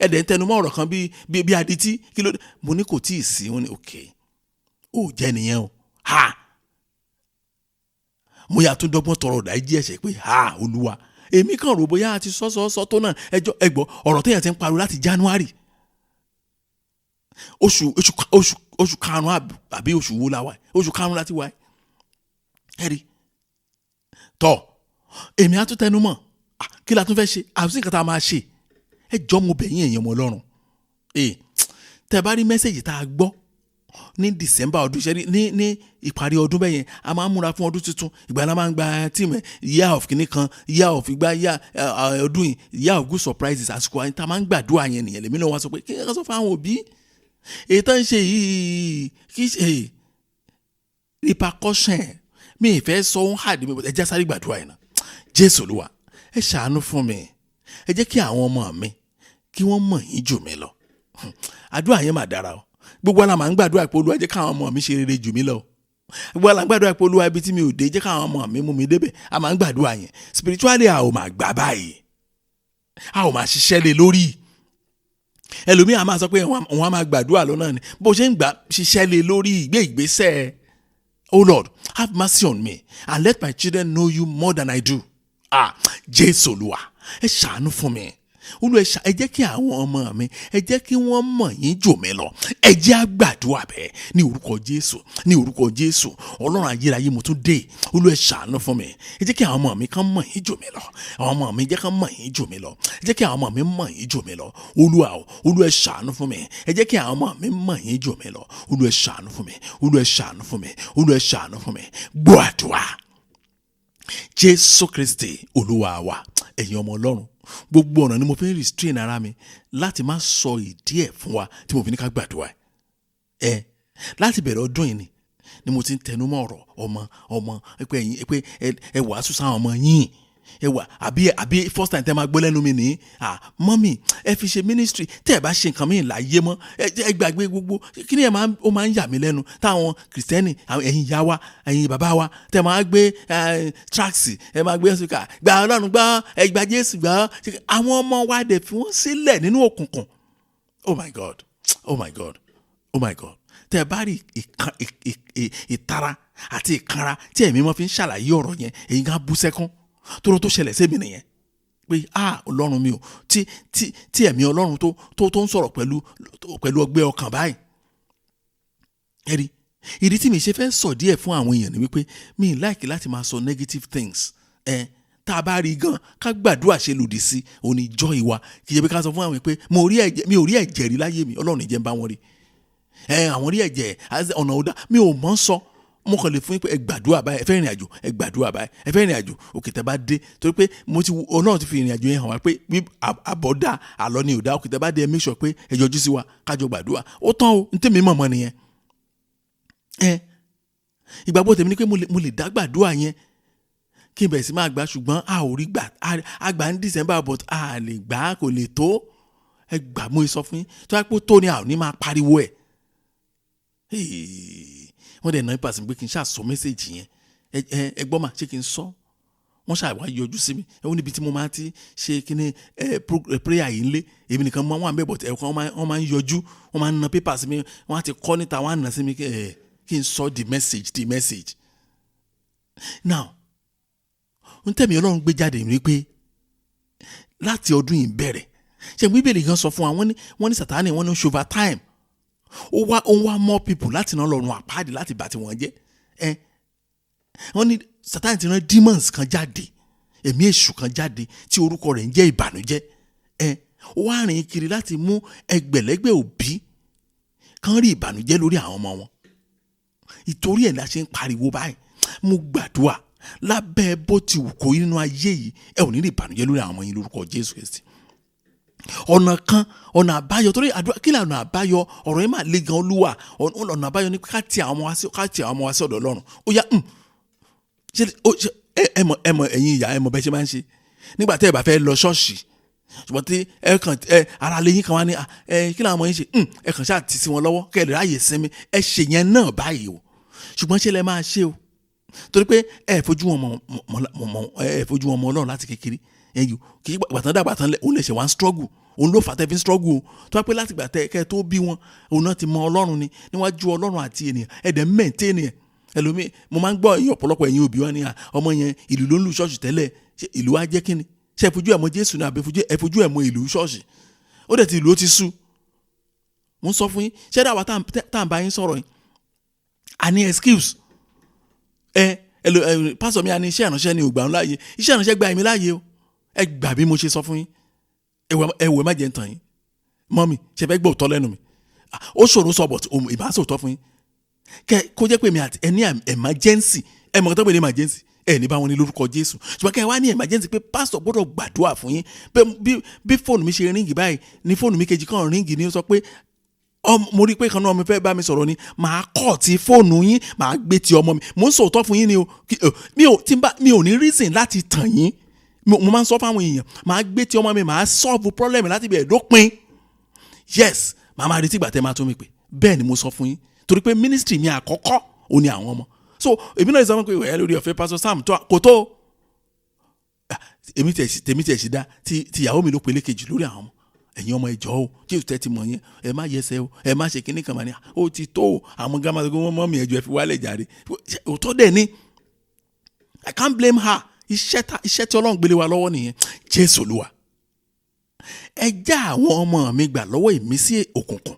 ẹ̀dẹ̀ ń tẹnumọ́ ọ̀rọ̀ kan bí adití kí ló dé. Mo ní kò tí ì sí, wọn ni òkè ó jẹ́ nìyẹn o. Mo yà tún dọ́gbọ́n tọrọ ìdájí ẹ̀ṣẹ̀ pé Olúwa èmi kàn rò bóyá àti sọ́sọ́ tó náà ẹgbọ́ ọ̀rọ̀ téèyàn ti ń pariwo láti January oṣù karùn-ún àbí oṣù wo la wà, oṣù karùn-ún láti wà ẹ̀rí tọ́ èmi á tún tẹnu mọ́ kí la tún fẹ́ ṣe àbúsí nǹkan tá a máa ṣe. Ẹjọ́ mo bẹ̀yìn èèyàn ọmọ Ọlọ́run tẹ́ bá rí mẹ́sẹ̀gì tá a gbọ́ ní December ọdún ṣẹ́rí ní ìparí ọdún bẹ́ẹ̀ yẹn a máa ń múra fún ọdún tuntun, ìgbà náà máa ń gba tíìmù year of kìíní kan, year of ìgbà ọdún yìí, year of good surprises. Àsìkò àyìn tá a máa ń gbàdúrà yẹn nìyẹn. Lèmi náà wá sọ pé kí n sọ fún àwọn òbí èyí tó ń ṣe yìí kì í ṣe repercussion. Mi ì fẹ́ sọ ohun hàdí mi ẹ jẹ́ sáré gbàdúrà yẹn náà. Jésù Olúwa ẹ ṣàánú fún mi, ẹ jẹ́ kí àwọn ọmọ mi kí wọ́n mọ̀ yín jù mí lọ. Àdúrà yẹn mà dára o. Gbogbo àlà máa ń gbàdúrà pé Olúwa jẹ́ káwọn ọmọ mi ṣe rere jù mí lọ. Gbogbo àlà ń gbàdúrà pé Olúwa ibi tí mi ò dé jẹ́ káwọn ọmọ mi mú mi débẹ̀. A máa ń gbàdúrà yẹn. Spiritually a ò máa gbà báyìí, a ò máa ṣiṣẹ́ lé lórí. Ẹlòmíì a máa sọ pé òun á máa gbàdúrà lọ́nà ni bó ṣe ń gbà ṣiṣẹ́ lé lórí ìgbésẹ̀. Oh Lord, have mercy on me and let my children know you more than I do. Jésù Olúwa ẹ ṣàánú fún mi. Olúwa ẹ jẹ́ kí àwọn ọmọ mi ẹ jẹ́ kí wọ́n mọ̀ yín jù mí lọ. Ẹ jẹ́ á gbàdúrà bẹ́ẹ̀ ní orúkọ Jésù, ní orúkọ Jésù. Ọlọ́run ayérayé mo tún dé. Olúwa ẹ ṣàánú fún mi. Ẹ jẹ́ kí àwọn ọmọ mi kàn mọ̀ yín jù mí lọ. Àwọn ọmọ mi jẹ́ kàn mọ̀ yín jù mí lọ. Ẹ jẹ́ kí àwọn ọmọ mi mọ̀ yín jù mí lọ. Olúwa ẹ ṣàánú fún mi. Ẹ jẹ́ kí àwọn ọmọ mi mọ̀ yín jù mí lọ. Olúwa ẹ ṣàánú fún mi. Olúwa ẹ ṣàánú fún mi. Olúwa ẹ ṣàánú fún mi. Gbọ́ àdúrà. Jésù Kristi Olúwa wa. Ẹ̀yin ọmọ Ọlọ́run, gbogbo ọ̀nà ni mo fi ń restrain ara mi láti má sọ ìdí ẹ̀ fún wa tí mo fi ní ká gbàdúrà láti bẹ̀rẹ̀ ọdún yìí ni mo ti ń tẹnu mọ́ ọ̀rọ̀ ọmọ pé ẹ wàásù sáwọn ọmọ yín ẹ wà àbí first time tẹ́ máa gbọ́ lẹ́nu mi ní mọ́mì ẹ fi ṣe ministry tẹ́ ẹ bá ṣe nǹkan mìíràn láyé mọ́ ẹ gbàgbé gbogbo kí ni ó máa ń yà mí lẹ́nu táwọn kìrìsìtẹ́nì ẹ̀yin ìyá wa ẹ̀yin bàbá wa tẹ́ máa gbé tracts ẹ máa gbé ṣùkà gbà Ọlọ́run gbà ẹ gbà Jésù gbà àwọn ọmọ wa dẹ̀ fi wọ́n sílẹ̀ nínú òkùnkùn. Oh my God, oh my God, oh my God. Tẹ́ ẹ bá rí ìtara àti ìkanra tí ẹ̀mí wọn fi ń ṣàlàyé ọ̀rọ̀ yẹn èyí gan bú sẹ́kún tó ṣẹlẹ̀ sí mi nìyẹn pé Ọlọ́run mi ò tí ẹ̀mí Ọlọ́run tó ń sọ̀rọ̀ pẹ̀lú ọgbẹ́ ọkàn báyìí. ẹ̀rí ìdí tí mi ṣe fẹ́ sọ díẹ̀ fún àwọn èèyàn ni wípé mi ì láìkí láti máa sọ negative things tá a bá rí gan ká gbàdúrà ṣe lòdì sí oníjọ́ ìwà kì í ṣe pé ká sọ fún àwọn pé mi ò rí ẹ̀jẹ̀ rí láyé mi Ọlọ́run ìjẹ́ ń bá wọn rí àwọn rí ẹ̀jẹ̀ ọ̀nà ọ̀dà mi ò mọ̀ ń sọ mo kàn lè fún yín pé ẹ gbàdúrà báyìí ẹ fẹ́ rìnrìn àjò ẹ gbàdúrà báyìí ẹ fẹ́ rìnrìn àjò òkè tẹ́ bá dé torí pé Ọlọ́run ti fi ìrìn àjò yẹn hàn wá pé àbọ̀dá àlọ́ ni ò dá òkè tẹ́ bá dé ẹ make sure pé ẹ yọjú sí wa kájọ gbàdúrà ó tán o ní tèmi mọ̀mọ́ nìyẹn. ìgbàgbọ́ tèmi ni pé mo lè dá gbàdúrà yẹn kí n bẹ̀rẹ̀ sí máa gbà ṣùgbọ́n a ò rí gbà àgbà ní December but a lè gbà kò lè tó ẹ gbà mo sọ fún yín tó yẹ pé tó ni a ò ní máa pariwo ẹ̀. wọ́n dẹ̀ náà pàṣẹ pé kí n ṣàṣọ mẹ́sẹ̀jì yẹn ẹ gbọ́ mà ṣé kí n sọ wọ́n ṣàwá yọjú sí mi ẹ wọ́n níbi tí mo máa ti ṣe kíní prayer yìí ńlé èmi nìkan mọ́ wọn àbẹ̀ bọ̀tẹ̀ ẹ̀kọ́ wọ́n máa ń yọjú wọ́n máa ń na paper sí mi wọ́n á ti kọ́ níta wọ́n á nà sí mi kí n sọ the message. now n tẹ̀mí Ọlọ́run gbé jáde ní pé láti ọdún yìí bẹ̀rẹ̀ ṣe Bíbélì gan sọ fún wa wọ́n ní Sátánì wọ́n ní over time ó wá more people láti náà lọ́run àpáàdé láti bà tí wọ́n jẹ́ wọ́n ní Sátánì ti rán demons kan jáde ẹ̀mí èṣù kan jáde tí orúkọ rẹ̀ ń jẹ́ ìbànújẹ́ ó wá rìn kiri láti mú ẹgbẹ̀lẹ́gbẹ̀ òbí kan rí ìbànújẹ́ lórí àwọn ọmọ wọn ìtorí ẹ̀ la ṣe ń pariwo báyìí mo gbàdúrà lábẹ́ bó ti wù kó nínú ayé yìí ẹ ò ní rí ìbànújẹ́ lórí àwọn ọmọ yín lórúkọ Jésù Kristi. ọ̀nà àbáyọ torí àdúrà kí lànà àbáyọ ọ̀rọ̀ yẹn máa le gan Olúwa ọ̀nà àbáyọ ní ká ti àwọn ọmọ wa sí ọ̀dọ̀ Ọlọ́run ó yá ẹ mọ̀ ẹ̀yin ìyá ẹ mọ̀ bẹ́ẹ̀ ṣe máa ń ṣe nígbà tẹ́ ẹ bá fẹ́ lọ ṣọ́ọ̀ṣì ṣùgbọ́n tí ara lẹ́yìn kan wá ní kí làwọn ọmọ yín ṣe ẹ kàn ṣáà ti sí wọn lọ́wọ́ kẹ́ ẹ lè ráàyè sinmi ẹ ṣe yẹn náà báyìí o ṣùgbọ́n ṣe lẹ máa ṣe o torí pé ẹ fojú wọn mọ Ọlọ́run láti kékeré ẹyù kì í gbàtàn dàgbà tán òun lè ṣe wá ń struggle òun ló fà tẹ́ fi ń struggle o tó wá pé láti gbà kẹ́ tó bí wọn òun náà ti mọ Ọlọ́run ni níwájú Ọlọ́run àti ènìyàn ẹ̀dẹ̀ maintain ẹ̀ ẹlòmíì mo máa ń gbọ́ ẹ̀yin ọ̀pọ̀lọpọ̀ ẹ̀yin òbí wa ní ọmọ yẹn ìlú ló ń lu ṣọ́ọ̀ṣì tẹ́lẹ̀ ìlú wa jẹ́ kíni ṣe fojú ẹ̀ mọ Jésù ní àbẹ̀ fojú ẹ̀ mọ ìlú ṣọ́ọ̀ṣì ó dẹ̀ ti ìlú ó ti sú mo ń sọ fún yín ṣé dáwà tá à ń bá yín sọ̀rọ̀ yín a ní excuse pásọ̀ mi a ní iṣẹ́ ìránṣẹ́ ni ò gbà ń láàyè iṣẹ́ ìránṣẹ́ gba èmi láàyè o ẹ gbà bí mo ṣe sọ fún yín ẹwẹ́ má jẹ́ ń tàn yín mọ́mì ṣe fẹ́ gbọ́ òótọ́ lẹ́nu mi ó ṣòro sọ bọ̀ ìbá sòótọ́ fún yín kó jẹ́ pé mi àti ẹni emergency ẹ mọ̀ tó pé ní emergency ẹ ní bá wọn ní lórúkọ Jésù ṣùgbọ́n kẹ́ ẹ wá ní emergency pé pásítọ̀ gbọ́dọ̀ gbàdúrà fún yín bí fóònù mi ṣe ríngì báyìí ní fóònù mi kejì kan ríngì ní ó sọ pé mo rí pé kan náà mi fẹ́ bá mi sọ̀rọ̀ ni màá kọ̀ tí fóònù yín màá gbé ti ọmọ mi mò ń sòótọ́ fún yín ni o mi ò ní reason láti tàn yín mo máa ń sọ fáwọn èèyàn màá gbé ti ọmọ mi màá solve problem láti bẹ̀rẹ̀ dópin yes màá máa retí ìgbà tẹ́ máa tún mi pè bẹ́ẹ̀ ni mo sọ fún yín torí pé ministry mi àkọ́kọ́ ò ní àwọn ọmọ so èmi náà sọ pé ìwẹ̀ lórí ọ̀fẹ́ Pastor Sam kò tó èmi tẹ̀ sí dá ti ìyàwó mi ló pele kejì lórí àwọn ọmọ ẹ̀yin ọmọ ìjọ o Jésù tẹ́ ti mọ̀ yẹn ẹ má yẹsẹ̀ o ẹ má ṣe kíní kan mà ní ó ti tó o àwọn gàmà tó gbọ́n mọ́ mi ẹ̀jọ̀ ẹ fi wálẹ̀ jàre òótọ́ dẹ̀ ni I can't blame her iṣẹ́ tí Ọlọ́run gbélé wa lọ́wọ́ nìyẹn Jésù Olúwa ẹ já àwọn ọmọ mi gbà lọ́wọ́ ìmísí òkùnkùn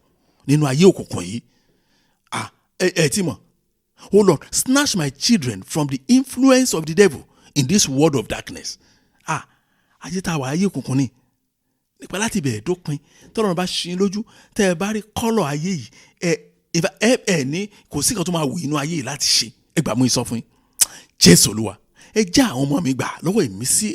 nínú ayé òkùnkùn yìí ẹ ti mọ̀ oh Lord snatch my children from the influence of the devil in this world of darkness ayé tá a wà ayé òkùnkùn ni nípa láti bẹ̀rẹ̀ dópin tọ́lọ́run bá ṣí lójú tẹ́ ẹ bá rí kọ́lọ̀ ayé yìí ẹ ní kò sí kan tó máa wù inú ayé yìí láti ṣe ẹ gbà mú ìsọ fún yín Jésù Olúwa ẹ já àwọn ọmọ mi gbà lọ́wọ́ ìmísí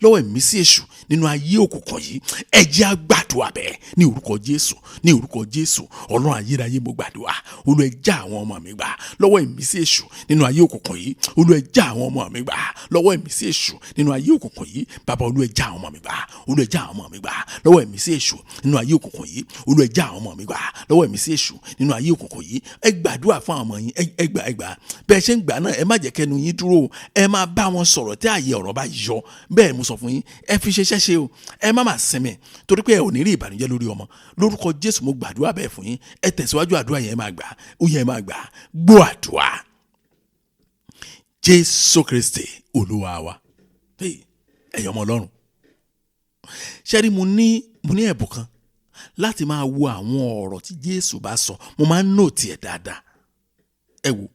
lọ́wọ́ ìmísí èṣù nínú ayé òkùnkùn yìí. Ẹ jẹ́ á gbàdúrà bẹ́ẹ̀ ní orúkọ Jésù, ní orúkọ Jésù. Ọlọ́run ayérayé mo gbàdúrà, Olúwa ẹ já àwọn ọmọ mi gbà lọ́wọ́ ìmísí èṣù nínú ayé òkùnkùn yìí. Olúwa ẹ já àwọn ọmọ mi gbà lọ́wọ́ ìmísí èṣù nínú ayé òkùnkùn yìí. Bàbá, Olúwa ẹ já àwọn ọmọ mi gbà, Olúwa ẹ já àwọn ọmọ mi gbà lọ́wọ́ ìmísí èṣù nínú ayé òkùnkùn yìí. Olúwa ẹ já àwọn ọmọ mi gbà lọ́wọ́ ìmísí èṣù nínú ayé òkùnkùn yìí. Ẹ gbàdúrà fún àwọn ọmọ yín, ẹ gbà. Bẹ́ẹ̀ ṣe ń gbà náà, ẹ má jẹ́ kẹ́nu yín dúró, ẹ máa bá wọn sọ̀rọ̀ tí ààyè ọ̀rọ̀ bá yọ. Bẹ́ẹ̀ mo sọ fún yín, ẹ fi ṣeṣẹ́ ṣe o, ẹ má máa sinmi torí pé ẹ ò ní rí ìbànújẹ́ lórí ọmọ. Lórúkọ Jésù mo gbàdúrà bẹ́ẹ̀ fún yín. Ẹ tẹ̀síwájú àdúrà yẹn, ẹ máa gbà, ó yẹ ẹ máa gbà. Gbọ́ àdúrà. Jésù Kristi Olúwa wa. Ẹ̀yin ọmọ Ọlọ́run, ṣé rí mo ní ẹ̀bùn kan láti máa wo àwọn ọ̀rọ̀ tí Jésù bá sọ. Mo máa ń nòtì ẹ̀ dáadáa. Ẹ wò,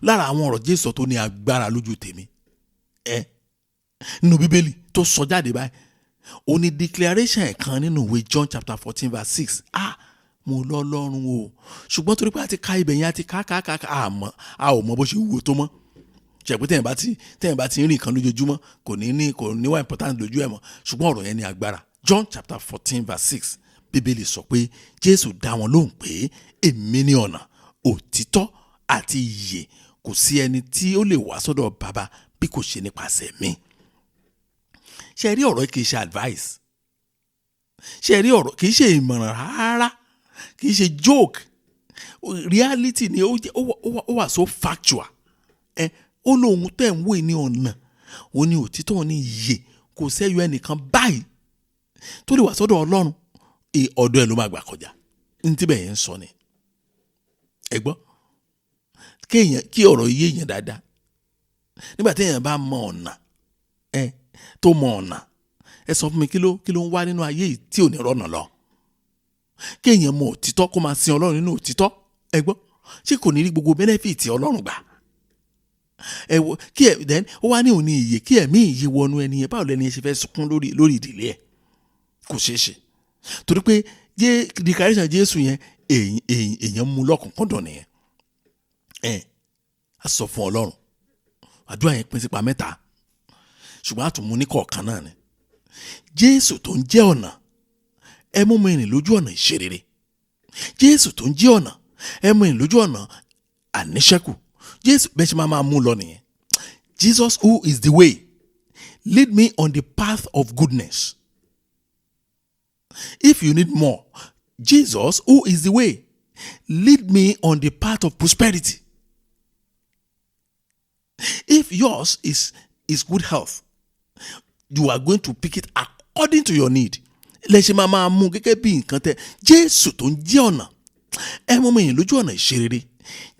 lára àwọn ọ̀rọ̀ Jésù tó ní agbára lójú tèmi nínú Bíbélì tó sọ jáde báyìí, ó ní declaration kan nínú ìwé John chapter 14 verse 6. Mo lọ́lọ́run o, ṣùgbọ́n torí pé a ti ka ibẹ̀ yẹn, a ti ká a ò mọ bó ṣe wúwo tó mọ́. Ṣẹ̀pẹ́ tẹ̀yìn bá ti ń rìn kan lójoojúmọ́ kò ní wá important lójú ẹ̀ mọ́, ṣùgbọ́n ọ̀rọ̀ yẹn ní agbára. John chapter 14 verse 6, Bíbélì sọ pé Jésù dá wọn lóhùn pé èmi ni ọ̀nà, òtítọ́ àti ìyè, kò sí ẹni tí ó lè wá sọ́dọ̀ Bàbá bí kò ṣe nípasẹ̀ mi. Ṣé rí ọ̀rọ̀ kìí ṣe advice, ṣé rí ọ̀rọ̀ kìí ṣe ìmọ̀ràn rárá, kìí ṣe joke, reality ni ó wà so factual. Ó lóhun tẹ̀ ń wò ní ọ̀nà, ó ní òtítọ́, ní ìyè, kò sẹ́yọ ẹnìkan báyìí tó lè wá sọ́dọ̀ Ọlọ́run, ọ̀dọ̀ ẹ̀ ló máa gbà kọjá. Ní tí bẹ́ẹ̀ yẹn ń sọ ni. Ẹ gbọ́, kí ọ̀rọ̀ yé èèyàn dáadáa. Nígbà tí èèyàn bá mọ ọ̀nà, tó mọ ọ̀nà, ẹ sọ fún mi kí ló ń wá nínú ayé yìí tí ò ní rọ́nà lọ. Kí èèyàn mọ òtítọ́, kó máa sin Ọlọ́run nínú òtítọ́. Ẹ gbọ́, ṣé kò ní rí gbogbo benefit Ọlọ́run gbà? Then ó wá ní òní ìyè, kí ẹ̀mí ìyè wọnú ẹni yẹn. Báwo lẹni yẹn ṣe fẹ́ sunkún lórí ìdílé ẹ̀? Kò ṣeé ṣe, torí pé declaration Jésù yẹn èèyàn mú lọ́kùnkúndùn nìyẹn. A sọ fún Ọlọ́run, àdúrà yẹn pín sípa mẹ́ta, ṣùgbọ́n a tún mú ní kọ̀ọ̀kan náà ni. Jésù tó ń jẹ́ ọ̀nà, ẹ mú mi rìn lójú ọ̀nà ìṣerere. Jésù tó ń jẹ́ ọ̀nà, ẹ mú mi rìn lójú ọ̀nà àníṣẹ́kù. Jésù bẹ́ẹ̀ ṣe máa mú lọ nìyẹn. Jesus, who is the way, lead me on the path of goodness. If you need more, Jesus, who is the way, lead me on the path of prosperity. If yours is good health, you are going to pick it according to your need. Lẹ́ṣẹ̀ máa mú gẹ́gẹ́ bí nǹkan tẹ́. Jésù tó ń jẹ́ ọ̀nà, ẹ mú mi rìn lójú ọ̀nà ìṣerere.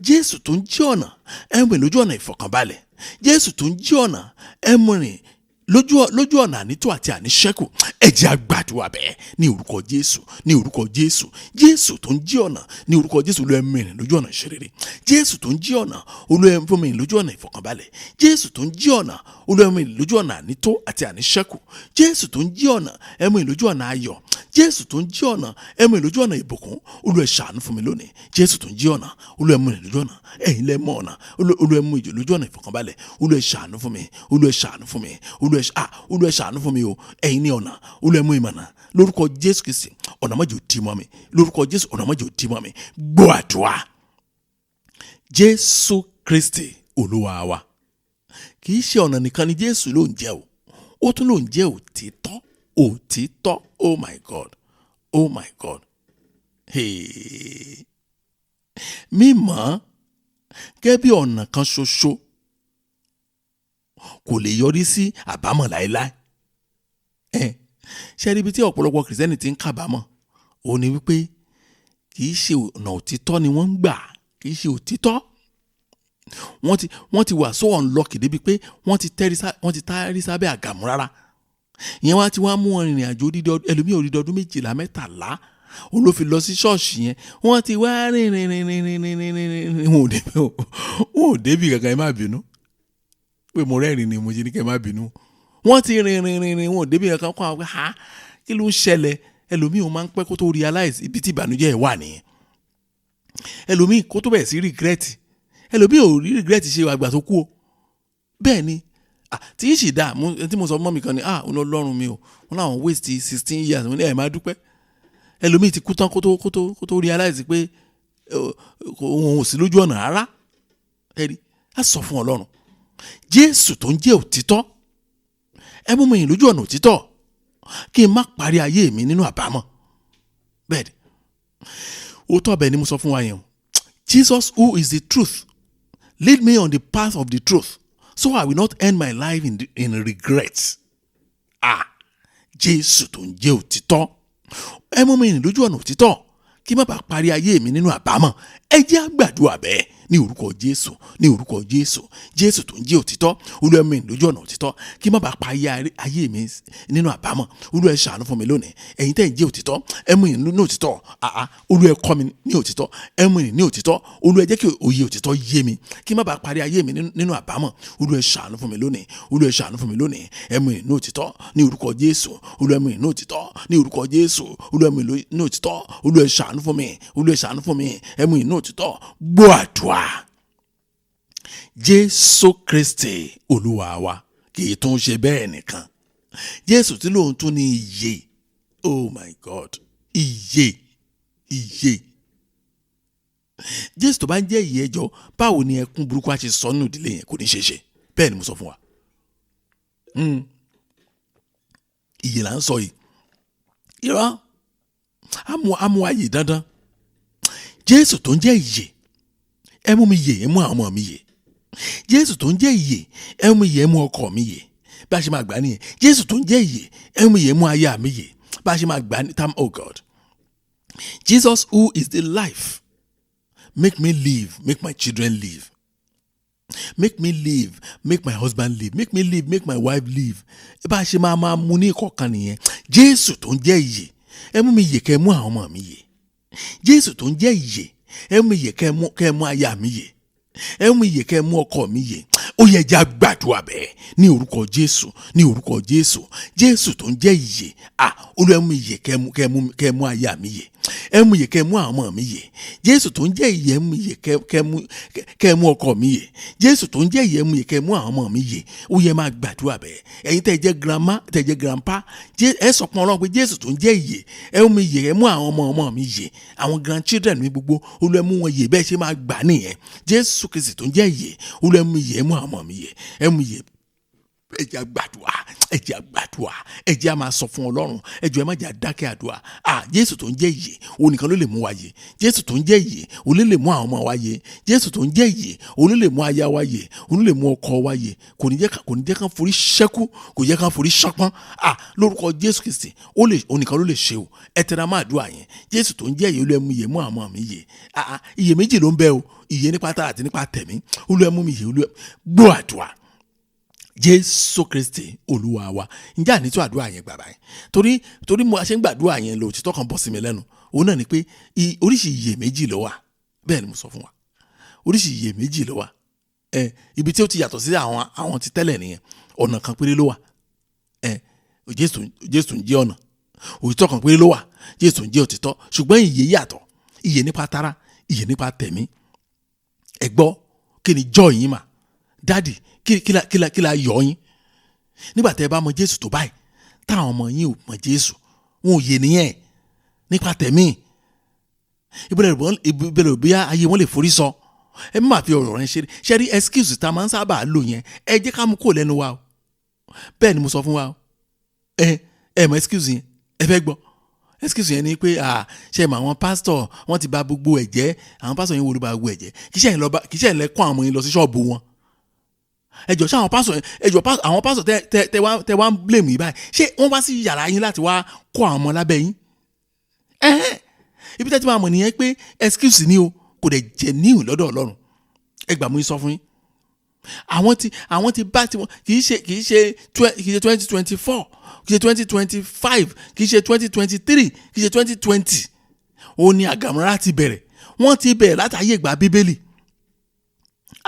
Jésù tó ń jẹ́ ọ̀nà, ẹ mú mi rìn lójú ọ̀nà ìfọ̀kànbalẹ̀. Jésù tó ń jẹ́ ọ̀nà, ẹ mú mi rìn lójú ọ̀nà ànító àti àníṣẹ́kù. Ẹ jẹ́ á gbàdúrà bẹ́ẹ̀ ní orúkọ Jésù, ní orúkọ Jésù. Jésù tó ń jẹ́ ọ̀nà, ní orúkọ Jésù, Olúwa mú mi rìn lójú ọ̀nà ìṣerere. Jésù tó ń jẹ́ ọ̀nà, Olúwa mú mi rìn lójú ọ̀nà ìfọ̀kànbalẹ̀. Jésù tó ń jẹ́ ọ̀nà, Olúwa mú mi rìn lójú ọ̀nà ànító àti àníṣẹ́kù. Jésù tó ń jẹ́ ọ̀nà, ẹ mú mi rìn lójú ọ̀nà ayọ̀. Jésù tó ń jẹ́ ọ̀nà, ẹ mú mi rìn lójú ọ̀nà ìbùkún. Olúwa ṣàánú fún mi lónìí. Jésù tó ń jẹ́ ọ̀nà, Olúwa mú mi rìn lójú ọ̀nà, ẹ̀yin lẹ mọ̀ ọ̀nà, Olúwa mú mi rìn lójú ọ̀nà ìfọ̀kànbalẹ̀. Olúwa ṣàánú fún mi, Olúwa ṣàánú fún mi, Olúwa ṣàánú fún mi o, ẹ̀yin ní ọ̀nà, Olúwa mú ìmọ̀nà. Lórúkọ Jésù Kristi, ọ̀nà má jẹ́ ó dí mọ́ mi. Lórúkọ Jésù, ọ̀nà má jẹ́ ó dí mọ́ mi. Gbọ́ àdúrà. Jésù Kristi Olúwa wa. Kì í ṣe ọ̀nà nìkan ni Jésù ló ń jẹ́ o, ó tún ló ń jẹ́ òtítọ́. Òtítọ́, oh my God, oh my God. Mímọ́ gẹ́gẹ́ bí ọ̀nà kan ṣoṣo kò lè yọrí sí àbámọ̀ láéláé. Ṣé rí ibi tí ọ̀pọ̀lọpọ̀ kìrìsìtẹ́nì ti ń kábàámọ̀? Ó ní wípé kì í ṣe ọ̀nà òtítọ́ ni wọ́n ń gbà, kì í ṣe òtítọ́. Wọ́n ti wà so unlucky débi pé wọ́n ti tárí sábẹ́ àgàmú rárá. Ìyẹn wá ti wá mú wọn rìnrìn àjò ẹlòmíì odidi ọdún 12, 13 òun ló fi lọ sí ṣọ́ọ̀ṣì yẹn. Wọ́n ti wá rìn wọn ò débi kankan, ẹ má bínú pé mo rẹ́rìn ni mo ṣe ní kẹ́ má bínú. Wọ́n ti rìn wọn ò débi kankan kọ́ àwọn kí ló ń ṣẹlẹ̀. Ẹlòmíì ó máa ń pẹ́ kó tó realize ibi tí ìbànújẹ́ ẹ̀ wà nìyẹn. Ẹlòmíì kó tó bẹ̀rẹ̀ sí regret, ẹlòmíì ò rí regret ṣe àgbà tó kú o. Bẹ́ẹ̀ ni tí yìí sì dá tí mo sọ mọ́ mi kan ni Ọlọ́run mi o wọn làwọn waste 16 years wọn ní ẹ̀ máa dúpẹ́. Ẹlòmíì ti kú tán kó tó realize pé òun ò sí lójú ọ̀nà rárá. Ẹ̀rí á sọ fún Ọlọ́run Jésù tó ń jẹ́ òtítọ́ ẹ mú mi rìn lójú ọ̀nà òtítọ́ kí n má parí ayé mi nínú àbámọ̀. Bẹ́ẹ̀ ni òótọ́ bẹ́ẹ̀ ni mo sọ fún wa yẹn o. Jesus who is the truth lead me on the path of the truth so I will not end my life in regrets. Jésù tó ń jẹ́ òtítọ́ ẹ mú mi rìn lójú ọ̀nà òtítọ́ kí n má bàa parí ayé mi nínú àbámọ̀. Ẹ jẹ́ á gbàdúrà bẹ́ẹ̀ ní orúkọ Jésù, ní orúkọ Jésù. Jésù tó ń jẹ́ òtítọ́ Olúwa ẹ mú mi rìn lójú ọ̀nà òtítọ́ kí n má bàa parí ayé mi nínú àbámọ̀. Olúwa ẹ ṣàánú fún mi lónìí. Ẹ̀yin tẹ́ ń jẹ́ òtítọ́ ẹ mú mi rìn ní òtítọ́. Olúwa ẹ kọ́ mi ní òtítọ́ ẹ mú mi rìn ní òtítọ́. Olúwa ẹ jẹ́ kí òye òtítọ́ yé mi kí n má bàa parí ayé mi nínú àbámọ̀. Olúwa ẹ ṣàánú fún mi lónìí. Olúwa ẹ ṣàánú fún mi lónìí. Ẹ mú mi rìn ní òtítọ́ ní orúkọ Jésù. Olúwa ẹ mú mi rìn ní òtítọ́ ní orúkọ Jésù. Olúwa ẹ mú mi rìn ní òtítọ́. Olúwa ẹ ṣàánú fún mi. Olúwa ẹ ṣàánú fún mi. Ẹ mú mi rìn ní òtítọ́. Gbọ́ àdúrà. Jésù Kristi Olúwa wa kì í tún ṣe bẹ́ẹ̀ nìkan. Jésù tí lóun tún ní ìyè. Oh my God, ìyè. Jésù tó bá ń jẹ́ ìyè ẹjọ́ báwo ni ẹkún burúkú á ṣe sọ nínú ìdílé yẹn kò ní ṣe ṣe. Bẹ́ẹ̀ ni mo sọ fún wa. Ìyè là ń sọ yìí. Irọ́ amú ayé dandan. Jésù tó ń jẹ́ ìyè ẹ mú mi yè ẹ mú àwọn ọmọ mi yè. Jésù tó ń jẹ́ ìyè ẹ mú ìyè ẹ mú ọkọ mi yè. Bá a ṣe máa gbà nìyẹn. Jésù tó ń jẹ́ ìyè ẹ mú ìyè ẹ mú aya mi yè. Bá a ṣe máa gbà ní oh God. Jesus who is the life make me live, make my children live. Make me live, make my husband live. Make me live, make my wife live. Bá a ṣe máa mú ní ìkọ̀kan nìyẹn. Jésù tó ń jẹ́ ìyè ẹ mú mi yè kẹ́ mú àwọn ọmọ mi yè. Jésù tó ń jẹ́ ìyè ẹ mú ìyè kẹ́ mú aya mi yè. Ẹ mú ìyè kẹ́ mú ọkọ mi yè. Ó yẹ já gbàdúrà bẹ́ẹ̀ ní orúkọ Jésù, ní orúkọ Jésù. Jésù tó ń jẹ́ ìyè Olúwa ẹ mú ìyè kẹ́ mú aya mi yè. Ẹ mú ìyè kẹ́ mú àwọn ọmọ mi yè. Jésù tó ń jẹ́ ìyè ẹ mú ìyè kẹ́ mú ọkọ mi yè. Jésù tó ń jẹ́ ìyè ẹ mú ìyè kẹ́ mú àwọn ọmọ mi yè. Ó yẹ máa gbàdúrà bẹ́ẹ̀. Ẹ̀yin tẹ́ jẹ́ grandma tẹ́ jẹ́ grandpa ẹ sọ pé Ọlọ́run pé Jésù tó ń jẹ́ ìyè ẹ mú ìyè ẹ mú àwọn ọmọ mi yè. Àwọn grandchildren mi gbogbo Olúwa ẹ mú wọn yè bẹ́ẹ̀ ṣe máa gbà nìyẹn. Jésù Kristi tó ń jẹ́ ìyè Olúwa ẹ mú ìyè ẹ mú àwọn ọmọ mi yè. Ẹ mú ìyè ẹ jẹ́ àgbàdua ẹ jẹ́ àgbàdua ẹ jẹ́ a máa sọ fún Ọlọ́run ẹ jọ̀ọ́ ẹ má jẹ́ àdákẹ́ àdúrà. Jésù tó ń jẹ́ ìyè òun nìkan ló lè mú wa yè. Jésù tó ń jẹ́ ìyè òun ló lè mú àwọn ọmọ wa yè. Jésù tó ń jẹ́ ìyè òun ló lè mú aya wa yè. Òun ló lè mú ọkọ wa yè. Kò ní jẹ́ kán forí ṣẹ́kù kò jẹ́ kán forí ṣọpọ́n. Lórúkọ Jésù Kristi òun nìkan ló lè ṣe o. Ẹ tẹra mọ́ àdúrà yẹn. Jésù tó ń jẹ́ ìyè Olúwa ẹ mú ìyè mú àwọn ọmọ mi yè. Ìyè méjì ló ń bẹ o. Ìyè nípa tara àti nípa tẹ̀mí. Olúwa ẹ mú mi yè. Olúwa gbọ́ àdúrà. Jésù Kristi Olúwa wa. Ǹjẹ́ àní tó àdúrà yẹn gbà báyìí torí mo ṣe ń gbàdúrà yẹn lò òtítọ́ kan bọ́ sí mi lẹ́nu. Òun náà ni pé oríṣi ìyè méjì ló wà. Bẹ́ẹ̀ ni mo sọ fún wa. Oríṣi ìyè méjì ló wà. Ibi tí ó ti yàtọ̀ sí àwọn ti tẹ́lẹ̀ nìyẹn. Ọ̀nà kan péré ló wà. Jésù ń jẹ́ ọ̀nà. Òtítọ́ kan péré ló wà. Jésù ń jẹ́ òtítọ́. Ṣùgbọ́n ìyè yàtọ̀. Ìyè nípa tara, ìyè nípa tẹ̀mí. Ẹ gbọ́ kí ni jọ́ yín mà? Dádì kí la yọ yín nígbà tẹ́ ẹ bá mọ Jésù tó báyìí táwọn ọmọ yín ò mọ Jésù wọn ò yé nìyẹn nípa tẹ̀mí. Ìbẹ̀rẹ̀ bí ayé wọn lè forí sọ. Ẹ má fi ọ̀rọ̀ rẹ̀ ṣe rí excuse tá a máa ń sábà lò yẹn ẹ jẹ́ ká mú kó lẹ́nu wa o. Bẹ́ẹ̀ ni mo sọ fún wa o. Ẹ mọ excuse yẹn ẹ fẹ́ gbọ́. Excuse yẹn ni pé ṣe mọ àwọn pastor wọ́n ti bà gbogbo ẹ̀ jẹ́ àwọn pastor yẹn wo ló bà gbogbo ẹ̀ jẹ́ kì í ṣe lẹ kó àwọn ọmọ yẹn lọ sí ṣọ́ọ̀bù wọn. Ẹjọ́ ṣé àwọn pastor tẹ wá ń blame yìí báyìí ṣé wọ́n wá sí yàrá yín láti wá kó àwọn ọmọ lábẹ́ yín. Ibi tẹ́ ti máa mọ̀ nìyẹn pé excuse ni o kò dẹ̀ jẹ́ níhù lọ́dọ̀ Ọlọ́run. Ẹ gbà mú yín sọ fún yín. Àwọn ti bá tiwọn kì í ṣe 2024 kì í ṣe 2025 kì í ṣe 2023 kì í ṣe 2020 ó ní àgàmọ́ra ti bẹ̀rẹ̀. Wọ́n ti bẹ̀rẹ̀ látàyè ìgbà Bíbélì.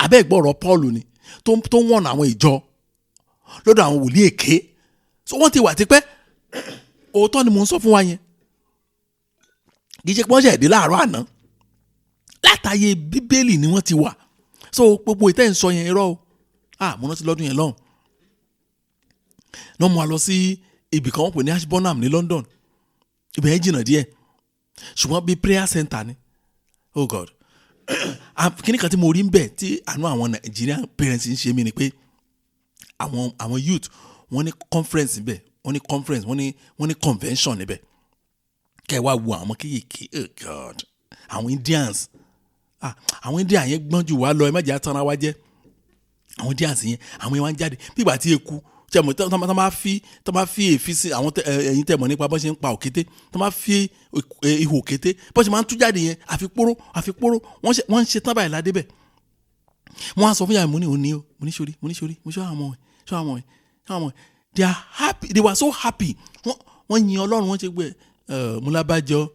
Abẹ́ ìgbọ́rọ̀ Paul ni tó wọ̀n àwọn ìjọ lọ́dọ̀ àwọn wòlíì èké. So wọ́n ti wà tipẹ́. Òótọ́ ni mò ń sọ fún wa yẹn. Kì í ṣe pé wọ́n ṣe èdè láàárọ̀ àná. Látàyè Bíbélì ni wọ́n ti wà. So gbogbo ìtẹ́ ń sọ yẹn irọ́ o. Mo rántí lọ́dún yẹn lọ́hùn. náà mú wa lọ sí ibì kan wọ́n pè ní Ashburnham ní London. Ibẹ̀ yẹn jìnnà díẹ̀ ṣùgbọ́n bíi prayer center ni. Oh God. Kíní kan tí mo rí ń bẹ̀ tí àánú àwọn Nigerian parents ń ṣe mí ni pé àwọn youth wọ́n ní conference níbẹ̀, wọ́n ní conference, wọ́n ní convention níbẹ̀. Kẹ́ ẹ wá wo àwọn kéékèèké, oh God, àwọn Indians. Àwọn Indians yẹn gbọ́n jù wá lọ, ẹ má jẹ́ àtàrà wá jẹ́. Àwọn Indians yẹn, àwọn yẹn wá ń jáde bí ìgbà tí eku tí wọ́n máa fi èéfín sí àwọn ẹ̀yin tẹ̀ mọ̀ nípa bọ́n ṣe ń pa òkété, tí wọ́n máa fi ihò òkété bọ́n ṣe máa ń tú jáde yẹn àfipóró wọ́n ń ṣe tán báyìí ládé bẹ̀. Wọ́n á sọ fún yàrá mo ní sori àwọn ọmọ they are happy, they were so happy. Wọ́n yin Ọlọ́run, wọ́n ṣe gbé múlábàjọ́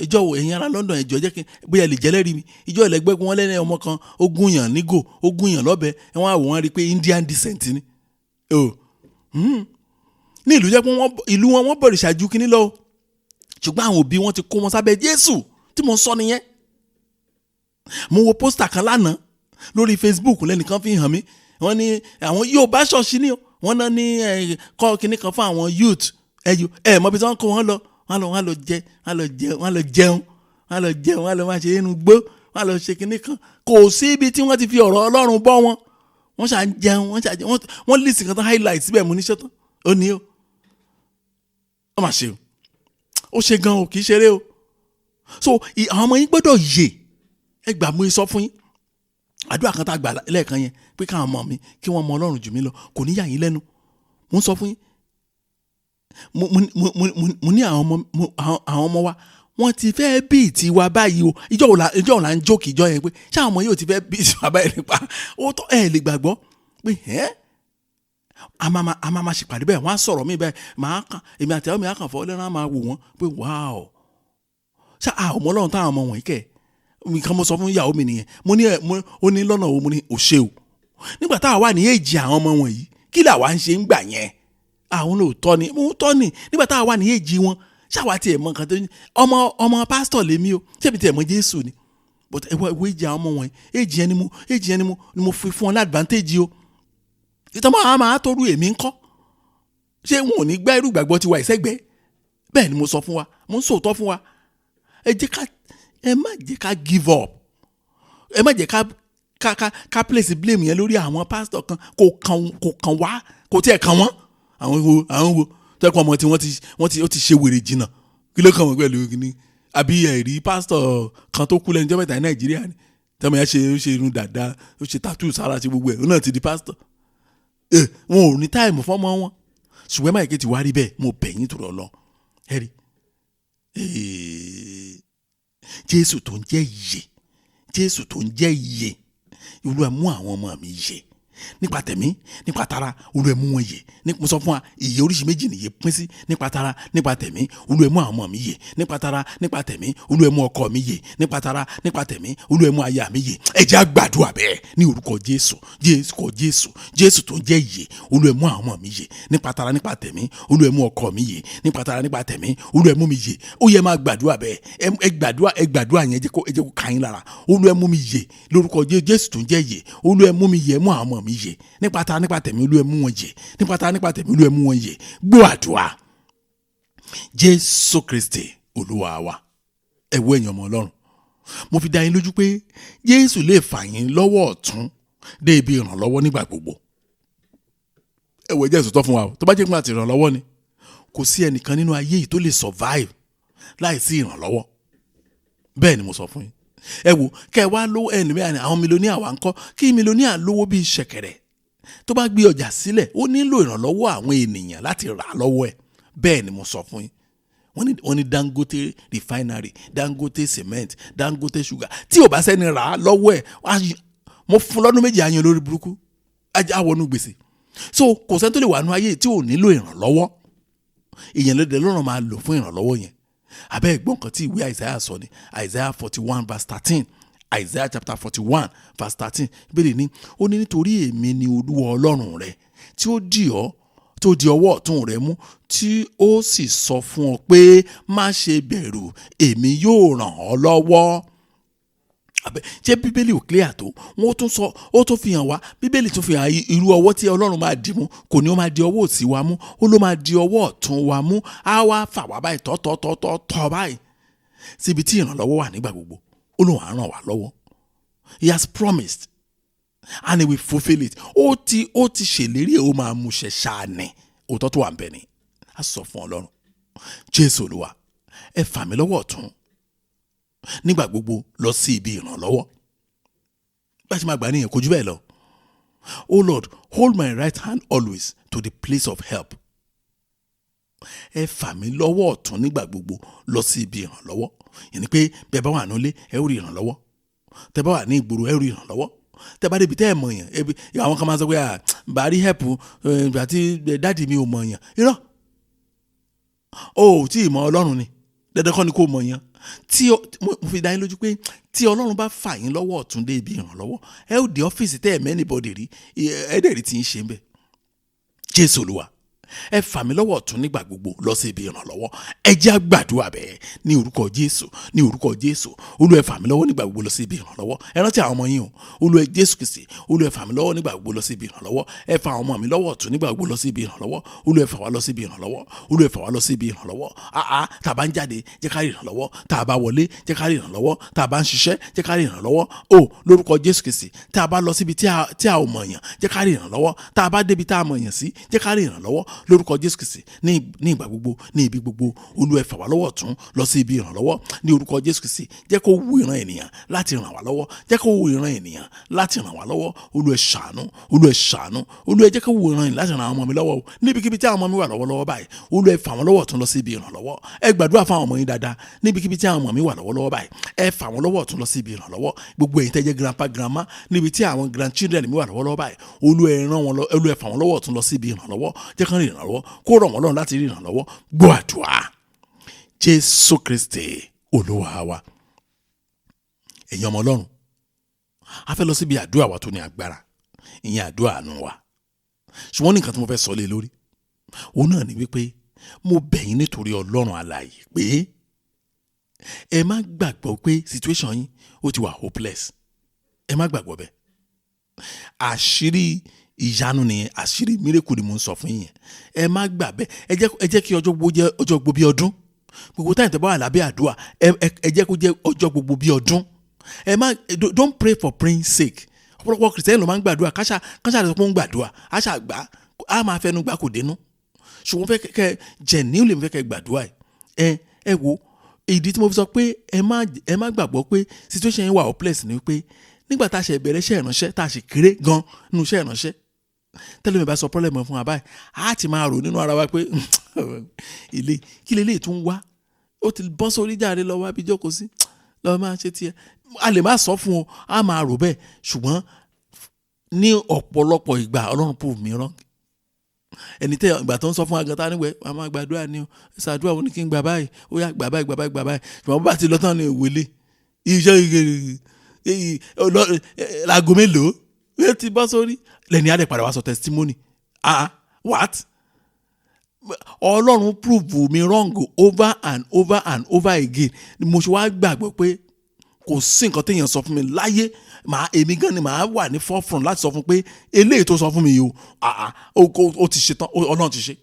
ìjọ ẹ̀yin ará London ẹ̀jọ̀ jẹ́ kí bóyá lè jẹ́lẹ́rìí mi. Ìjọ ẹ̀lẹ́gbẹ́ wọn lẹ́nu ọmọ kan ó gún yàn nígò, ó gún yàn lọ́bẹ, wọ́n á wò wọ́n rí i pé Indian descent ni. Ní ìlú jẹ́ pé ìlú wọn wọ́n bọ̀rìṣà ju kínní lọ, ṣùgbọ́n àwọn òbí wọn ti kó wọn sábẹ́ Jésù tí mo ń sọ nìyẹn. Mo wo pósítà kan lánàá lórí Facebook lẹ́nìkan fi hàn mí, wọ́n ní àwọn Yorùbá ṣọ́ọ̀ṣì ni wọ́n náà ní kọ́ kínní kan fún àwọn youth mọ̀ bí wọ́n kó wọn lọ. Wọ́n lọ jẹun, wọ́n lọ máa ṣe inú gbó, wọ́n lọ ṣe kinní kan. Kò sí ibi tí wọ́n ti fi ọ̀rọ̀ Ọlọ́run bọ́ wọn. Wọ́n ṣà ń jẹun, wọ́n lè sìn kan tán highlight síbẹ̀ mú níṣẹ́ tán. Ó ní o. Ó mà ṣe o. Ó ṣe gan o, kì í ṣeré o. So àwọn ọmọ yín gbọ́dọ̀ yè. Ẹ gbà mú sọ fún yín. Àdúrà kan tá a gbà lẹ́ẹ̀kan yẹn pé káwọn ọmọ mi kí wọ́n mọ Ọlọ́run jù mí lọ kò ní yà yín lẹ́nu. Mo ń sọ fún yín. Mo ní àwọn ọmọ wa wọ́n ti fẹ́ bí tiwa báyìí o. Ìjọ ọ̀la ń jókè ìjọ yẹn pé ṣé àwọn ọmọ yóò ti fẹ́ bí tiwa báyìí nípa ó tọ́ ẹ̀ lè gbàgbọ́ pé a máa ṣèpàdé bẹ́ẹ̀ wọ́n á sọ̀rọ̀ mí bẹ́ẹ̀ èmi àti àwọn mi á kàn fọ́ lẹ́nu á máa wò wọ́n pé wáò ṣá ọmọ Ọlọ́run táwọn ọmọ wọ̀nyí kẹ̀ nǹkan mo sọ fún ìyàwó mi nìyẹn. Mo ní ó ní lọ́nà wo mo ní òṣè o nígbà táwa wà ní èjì àwọn ọmọ wọ̀nyí kí làwa ń ṣe ń gbà yẹn àwọn olóòótọ́ ni mo tọ́ ni nígbà táwa wà ní èjì wọn ṣáwa tiẹ̀ mọ nǹkan tó ní ọmọ pásítọ̀ lèmi o ṣébi tiẹ̀ mọ Jésù ni but ẹwọ èjì àwọn ọmọ wọ̀nyí èjì yẹn ni mo fi fún ọ ní advantage o ìtàn máa tó rú èmi ńkọ́ ṣé wọn ò ní gbá irú ìgbàgbọ́ tiwa ìṣẹ́gbẹ́ bẹ́ẹ̀ ni mo sọ fún wa mo ń sòótọ́ fún wa ẹ má jẹ́ ká give up ẹ má jẹ́ ká place blame yẹn lórí àwọn pásítọ̀ kan kò kàn wá kò tiẹ̀ kàn wọ́n àwọn wo tẹ́kọ̀ ọmọ tí wọ́n ti ṣe wèrè jìnnà kí ló kàn wọ́n pẹ̀lú ní àbí ẹ̀rí pásítọ̀ kan tó kú lẹ́nu jọ́ mẹ́ta ní Nàìjíríà ni tẹ́mọ̀ yẹn ṣe irun dàda ó ṣe tattoo sára ṣe gbogbo ẹ̀ ó náà ti di pásítọ̀ wọn ò ní táìmù fọ́mọ wọn ṣùgbọ́n máa ké ti wá rí bẹ́ẹ̀ mo bẹ̀ yín tó lọ ẹ̀rí Jésù tó ń jẹ́ ìyè Jésù tó ń jẹ́ ìyè Olúwa mú àwọn ọmọ mi yè nípa tẹ̀mí nípa tara Olúwa mú wọn yè mo sọ fún wa ìyè oríṣi méjì nìyè pín sí nípa tara nípa tẹ̀mí Olúwa mú àwọn ọmọ mi yè nípa tara nípa tẹ̀mí Olúwa mú ọkọ mi yè nípa tara nípa tẹ̀mí Olúwa mú aya mi yè ẹ jẹ́ á gbàdúrà bẹ́ẹ̀ ní orúkọ Jésù tó ń jẹ́ ìyè Olúwa mú àwọn ọmọ mi yè nípa tara nípa tẹ̀mí Olúwa mú ọkọ mi yè nípa tara nípa tẹ̀mí Olúwa mú mi yè ó yẹ máa gbàdúrà bẹ́ẹ̀ ẹ gbàdúrà yẹn ẹ jẹ́ kó ká yín lára Olúwa mú mi yè lórúkọ Jésù tó ń jẹ́ ìyè Olúwa mú mi yè mú àwọn ọmọ mi yè nípa tara nípa tẹ̀mí Olúwa mú wọn yè nípa tara nípa tẹ̀mí Olúwa mú wọn yè gbọ́ àdúrà Jésù Kristi Olúwa wa ẹ wo ẹ̀yin ọmọ Ọlọ́run mo fi dá yín lójú pé Jésù lè fà yín lọ́wọ́ ọ̀tún dé ibi ìrànlọ́wọ́ nígbà gbogbo ẹ wo Jésù tó fún wa tó bá jẹ́ pé àti ìrànlọ́wọ́ ni kò sí ẹnìkan nínú ayé yìí tó lè survive láì sí ìrànlọ́wọ́ bẹ́ẹ̀ ni mo sọ fún yín ẹ wo kẹ wá lówó ẹni bẹ́ẹ̀ ni àwọn mílíọ̀nìà wà ń kọ́ kí mílíọ̀nìà lówó bíi ṣẹ̀kẹ̀rẹ̀ tó bá gbé ọjà sílẹ̀ ó nílò ìrànlọ́wọ́ àwọn ènìyàn láti rà á lọ́wọ́ ẹ̀ bẹ́ẹ̀ ni mo sọ fún yín wọ́n ní Dangote refinery Dangote cement Dangote sugar tí ò bá sẹ́ni rà á lọ́wọ́ ẹ̀ mo fún lọ́dún méjì àyàn lórí burúkú ajá wọnú gbèsè so kò sẹ́ni tó lè wà nú ayé tí ò nílò ìrànlọ́wọ́ èèyàn lóde lọ́rùn máa lò fún ìrànlọ́wọ́ yẹn abẹ́ ẹ̀gbọ́n kan tí ìwé Isaiah sọ ni Isaiah 41 verse 13 Isaiah chapter 41 verse 13 bẹ́ẹ̀ ni ó ní nítorí èmi ni Olúwa Ọlọ́run rẹ tí ó dì ọ́ tó di ọwọ́ ọ̀tún rẹ mú tí ó sì sọ fún ọ pé má ṣe bẹ̀rù èmi yóò ràn ọ́ lọ́wọ́ ṣé bíbélì ò clear tó? wọ́n tún sọ, ó tún fi hàn wá, bíbélì tún fi hàn irú ọwọ́ tí ọlọ́run máa dì mú. Kò ní ó máa di ọwọ́ òsì wa mú, ó ló máa di ọwọ́ ọ̀tún wa mú. Á wá fà wá báyìí tọ́ báyìí síbi tí ìrànlọ́wọ́ wà nígbà gbogbo. Ó lóun á ràn wá lọ́wọ́. He has promised and he will fulfil it. Ó ti ṣèlérí, ó máa mú ṣẹ ṣáà ní. Òótọ́ tó wà ń bẹ ni. A sọ fún Ọlọ́run, Jésù Olúwa, ẹ fà mí lọ́wọ́ ọ̀tún nígbà gbogbo lọ sí ibi ìrànlọ́wọ́. Bá ṣe máa gbà níyẹn kò jù bẹ́ẹ̀ lọ. Oh Lord, hold my right hand always to the place of help. Ẹ fà mí lọ́wọ́ ọ̀tún nígbà gbogbo lọ sí ibi ìrànlọ́wọ́. Yẹn ni pé bẹ́ẹ̀ bá wà nílé ẹ ó rí ìrànlọ́wọ́. Tẹ́ bá wà ní ìgboro ẹ ó rí ìrànlọ́wọ́. Tẹ́ bá débi tẹ́ ẹ mọ̀ yẹn, àwọn kan máa sọ pé bá rí help àti dáàdì mi ò mọ̀ yẹn. Irọ́, ó tí ì mọ Ọlọ́run ni, dandan kọ́ ni kò mọ̀ yẹn. Mo fi dá yín lójú pé tí Ọlọ́run bá fà yín lọ́wọ́ ọ̀tún dé ibi ìrànlọ́wọ́, ẹ ó dé ọ́fíìsì tẹ́ ẹ̀ mẹ́nìbọ̀dì rí, ẹ̀ẹ́dẹ̀rì tí ń ṣe ń bẹ̀. Jésù Olúwa, ẹ fà mí lọ́wọ́ ọ̀tún nígbà gbogbo lọ sí ibi ìrànlọ́wọ́. Ẹ jẹ́ á gbàdúrà bẹ́ẹ̀ ní orúkọ Jésù, ní orúkọ Jésù. Olúwa ẹ fà mí lọ́wọ́ nígbà gbogbo lọ sí ibi ìrànlọ́wọ́. Ẹ rántí àwọn ọmọ yín o. Olúwa Jésù Kristi, Olúwa ẹ fà mí lọ́wọ́ nígbà gbogbo lọ sí ibi ìrànlọ́wọ́. Ẹ fà àwọn ọmọ mi lọ́wọ́ ọ̀tún nígbà gbogbo lọ sí ibi ìrànlọ́wọ́. Olúwa ẹ fà wá lọ sí ibi ìrànlọ́wọ́. Olúwa ẹ fà wá lọ sí ibi ìrànlọ́wọ́. Tá a bá ń jáde jẹ́ ká rí ìrànlọ́wọ́. Tá a bá wọlé jẹ́ ká rí ìrànlọ́wọ́. Tá a bá ń ṣiṣẹ́ jẹ́ ká rí ìrànlọ́wọ́. O lórúkọ Jésù Kristi, tá a bá lọ síbi tí a ò mọ̀ yàn jẹ́ ká rí ìrànlọ́wọ́. Tá a bá débi tá a mọ̀ yàn sí jẹ́ ká rí ìrànlọ́wọ́. Lórúkọ Jésù Kristi, ní ìgbà gbogbo, ní ibi gbogbo, Olúwa ẹ fà wá lọ́wọ́ ọ̀tún lọ sí ibi ìrànlọ́wọ́. Ní orúkọ Jésù Kristi, jẹ́ kó wù ìran ènìyàn láti ràn wá lọ́wọ́. Jẹ́ kó wù ìran ènìyàn láti ràn wá lọ́wọ́. Olúwa ẹ ṣàánú, Olúwa ẹ ṣàánú. Olúwa ẹ jẹ́ kó wù ìran ènìyàn láti ràn àwọn ọmọ mi lọ́wọ́. Níbikíbi tí àwọn ọmọ mi wà lọ́wọ́lọ́wọ́ báyìí, Olúwa ẹ fà wọ́n lọ́wọ́ ọ̀tún lọ sí ibi ìrànlọ́wọ́. Ẹ gbàdúrà fún àwọn ọmọ yín dáadáa. Níbikíbi tí àwọn ọmọ mi wà lọ́wọ́lọ́wọ́ báyìí, ẹ fà wọ́n lọ́wọ́ ọ̀tún lọ sí ibi ìrànlọ́wọ́. Gbogbo ẹ̀yin tẹ́ jẹ́ grandpa grandma, níbi tí àwọn grandchildren mi wà lọ́wọ́lọ́wọ́ báyìí, Olúwa ẹ fà wọ́n lọ́wọ́ ọ̀tún lọ sí ibi ìrànlọ́wọ́. Jẹ́ kán rí ìrànlọ́wọ́, kó rọ̀ wọ́n lọ́rùn láti rí ìrànlọ́wọ́. Gbọ́ àdúrà. Jésù Kristi Olúwa wa. Ẹ̀yin ọmọ Ọlọ́run, a fẹ́ lọ síbi àdúrà wa tó ní agbára, ìyẹn àdúrà àánú wa. Ṣùgbọ́n ní nǹkan tí mo fẹ́ sọ lé lórí, òun náà ni wípé mo bẹ̀ yín nítorí Ọlọ́run alààyè pé ẹ má gbàgbọ́ pé situation yín ó ti wà hopeless. Ẹ má gbàgbọ́ bẹ́ẹ̀. Àṣírí ìyanu nìyẹn, àṣírí miracle ni mo ń sọ fún yín. Ẹ má gbà bẹ́ẹ̀. Ẹ jẹ́ kí ọjọ́ gbogbo jẹ́ ọjọ́ gbogbo bí ọdún. Gbogbo táyì tẹ́ bá wà lábẹ́ àdúrà, ẹ jẹ́ kó jẹ́ ọjọ́ gbogbo bí ọdún. Ẹ má, don't pray for praying sake. Ọ̀pọ̀lọpọ̀ Kìrìsìtẹ́nì ló máa ń gbàdúrà, káṣà lè sọ pé ó ń gbàdúrà, àṣà gbà á máa fẹnu gbà kò dénú. Ṣùgbọ́n fẹ́ kẹ́ genuinely fẹ́ kẹ́ gbàdúrà ẹ̀. Ẹ wo ìdí tí mo fi sọ pé ẹ má gbàgbọ́ pé situation yẹn wà hopeless ni pé nígbà tá a ṣe bẹ̀rẹ̀ iṣẹ́ ìránṣẹ́, tá a ṣe kéré gan nínú iṣẹ́ ìránṣẹ́, tẹ́lẹ̀ mi bá sọ problem fún wa báyìí, a ti máa rò nínú ara wa pé kí lélẹ́yìí tún wá, ó ti bọ́ sórí jáde lọ́wọ́ àbí jókòó sí lọ́wọ́ máa ṣe tiẹ̀. A lè má sọ fún ọ, a máa rò bẹ́ẹ̀. Ṣùgbọ́n ní ọ̀pọ̀lọpọ̀ ìgbà Ọlọ́run prove me wrong. Ẹni tẹ́ ìgbà tó ń sọ fún agata níwẹ̀, a máa gbàdúrà ni o, ṣàdúrà wọn ni kí n gbà báyìí, ó yá gbà báyìí. Ṣùgbọ́n bá ti lọ tán ni ìwélé iṣẹ́ láago mélòó ó ti bọ́ sórí lẹ́ni adé padà wá sọ testimony. What? Ọlọ́run prove me wrong over and over again. Mo ṣe wá gbàgbọ́ pé kò sí nǹkan téèyàn sọ fún mi láyé, èmi gan ni màá wà ní forefront láti sọ fún pé eléyìí tó sọ fún mi yìí ó ti ṣe tán, Ọlọ́run ti ṣe.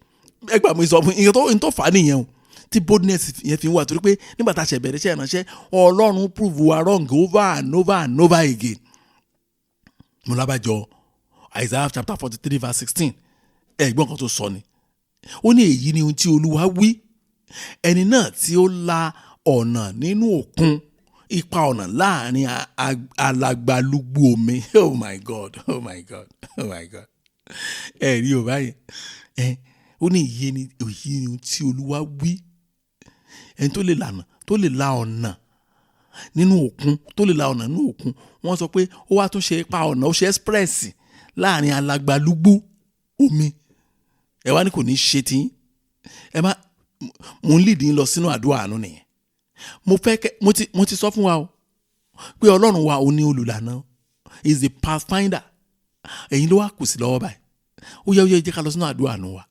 Ẹgbà mi sọ fún ìyẹn tó fà á nìyẹn o, tí boldness yẹn fi ń wà, torí pé nígbà tá a ṣe bẹ̀rẹ̀ iṣẹ́ ìránṣẹ́, Ọlọ́run prove wa wrong over and over again. Mo lábàjọ Isaiah chapter 43 verse 16, ẹ̀gbọ́n kan tó sọ ni, ó ní èyí ni ohun tí Olúwa wí, ẹni náà tí ó la ọ̀nà nínú òkun, ipa ọ̀nà láàrin alagbalúgbú omi. Oh my God. Ẹ rí o báyìí. Ó ní èyí ni ohun tí Olúwa wí, ẹni tó lè la ọ̀nà nínú òkun, wọ́n sọ pé ó wá tún ṣe ipa ọ̀nà, ó ṣe express láàrin alagbalúgbú omi. Ẹ wá ní kò ní ṣe tí mo ń lead yín lọ sínú àdúrà àánú nìyẹn. Mo ti sọ fún wa o pé Ọlọ́run wa ò ní olùlànà, is the Pathfinder. Ẹ̀yin ló wá kù sí lọ́wọ́ báyìí. Ó yẹ jẹ́ ká lọ sínú àdúrà àánú wa.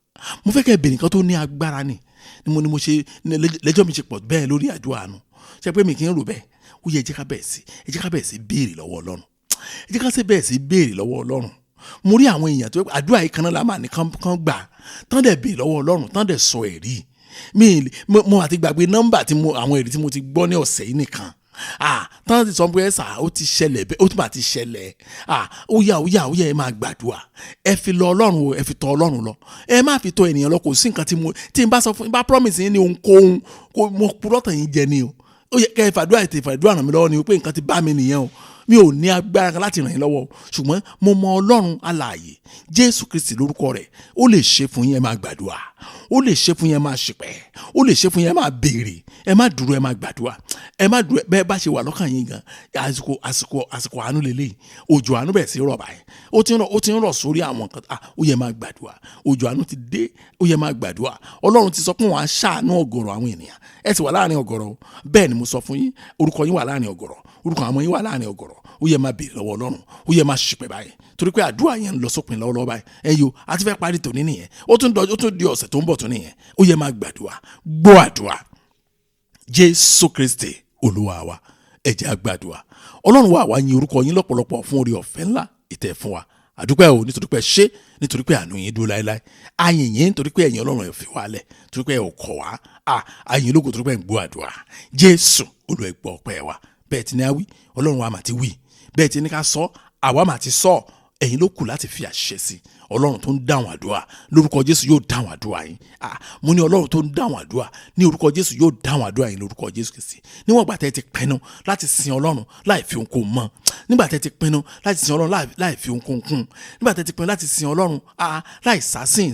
Mo fẹ́ kẹ́ bèrè nǹkan tó ní agbára ni mo ṣe lẹ́jọ́ mi ṣe pọ̀ bẹ́ẹ̀ lórí àdúrà àánú. Ṣé pé mi kì í rò bẹ́ẹ̀. ó yẹ ẹ jẹ́ ká bẹ̀rẹ̀ sí béèrè lọ́wọ́ Ọlọ́run. Ẹ jẹ́ ká bẹ̀rẹ̀ sí béèrè lọ́wọ́ Ọlọ́run. Mo rí àwọn èèyàn tó àdúrà yìí kan náà la máa ní kán gbà tán dẹ̀ béèrè lọ́wọ́ Ọlọ́run tán dẹ̀ sọ ẹ̀rí. Mo àti gbàgbé nọ́mbà àwọn ẹ̀rí tí mo ti gbọ́ ní ọ̀sẹ̀ yìí nìkan. Tán ti sọ pé ó ti ṣẹlẹ̀ bẹ́ẹ̀, ó tún bá ti ṣẹlẹ̀. Ó yá ẹ máa gbàdúrà. Ẹ fi lọ Ọlọ́run o, ẹ fi tọ̀ Ọlọ́run lọ. Ẹ má fi tọ̀ ènìyàn lọ, kò sí nǹkan tí n bá sọ fún yín, bá promise yín ní ohunkóhun, mo purọ́ tàn yín jẹ ni o. Ó yẹ kẹ́ ẹ fàdúrà ràn mí lọ́wọ́ ni o, pé nǹkan ti bá mi nìyẹn o. Mi ò ní agbára láti ràn yín lọ́wọ́, ṣùgbọ́n mo mọ Ọlọ́run alààyè, Jésù Kristi lórúkọ rẹ̀. Ó lè ṣe fún yín, ẹ máa gbàdúrà. Ó lè ṣe fún yín, ẹ máa ṣìpẹ̀. Ó lè ṣe fún yín, ẹ máa béèrè. Ẹ má dúró, ẹ máa gbàdúrà. Ẹ má dúró bẹ́ẹ̀ bá ṣe wà lọ́kàn yín gan. Àsìkò àánú lélẹ́yìí. Òjò àánú bẹ̀rẹ̀ sí rọ̀ báyìí. Ó ti ń rọ̀ sórí àwọn nǹkan. Ó yẹ máa gbàdúrà. Òjò àánú ti dé. Ó yẹ máa gbàdúrà. Ọlọ́run ti sọ pé wọ́n á ṣàánú ọ̀gọ̀rọ̀ àwọn ènìyàn. Ẹ sì wà láàrin ọ̀gọ̀rọ̀. Bẹ́ẹ̀ ni mo sọ fún yín. Orúkọ yín wà láàrin ọ̀gọ̀rọ̀. Orúkọ àwọn yín wà láàrin ọ̀gọ̀rọ̀. Ó yẹ máa béèrè lọ́wọ́ Ọlọ́run. Ó yẹ máa ṣìpẹ̀ báyìí. Torí pé àdúrà yẹn ń lọ sópin lọ́wọ́lọ́wọ́ báyìí. Ẹ̀yin o, a ti fẹ́ parí tòní nìyẹn. Ó tún di ọ̀sẹ̀ tó ń bọ̀ tó nìyẹn. Ó yẹ máa gbàdúrà. Gbọ́ àdúrà. Jésù Kristi Olúwa wa. Ẹ jẹ́ á gbàdúrà. Ọlọ́run wa àwa yìn orúkọ yín lọ́pọ̀lọpọ̀ fún oore ọ̀fẹ́ ńlá ìtẹ́ fún wa. Àdúpẹ́ o nítorí pé ṣé nítorí pé àánú yín dúró láéláé. A yìn yín nítorí pé ẹ̀yin Ọlọ́run ẹ fi wá lẹ̀, nítorí pé ẹ ò kọ̀ wá. A yìn lógo nítorí pé ẹ ń gbọ́ àdúrà. Jésù Olúwa ẹ gbọ́ ọpẹ́ wa. Bẹ́ẹ̀ ti ní a wí, Ọlọ́run wa mà ti wí. Bẹ́ẹ̀ ti ní ká sọ, àwa mà ti sọ. Ẹ̀yin ló kù láti fi àṣẹ sí. Ọlọ́run tó ń dáhùn àdúrà lórúkọ Jésù yóò dáhùn àdúrà yín. Mo ní Ọlọ́run tó ń dáhùn àdúrà ní orúkọ Jésù yóò dáhùn àdúrà yín lórúkọ Jésù Kristi. Níwọ̀n ìgbà tẹ́ ti pinnu láti sin Ọlọ́run láì fi ohunkóhun mọ́. Nígbà tẹ́ ti pinnu láti sin Ọlọ́run láì fi ohunkóhun kún. Nígbà tẹ́ ti pinnu láti sin Ọlọ́run láì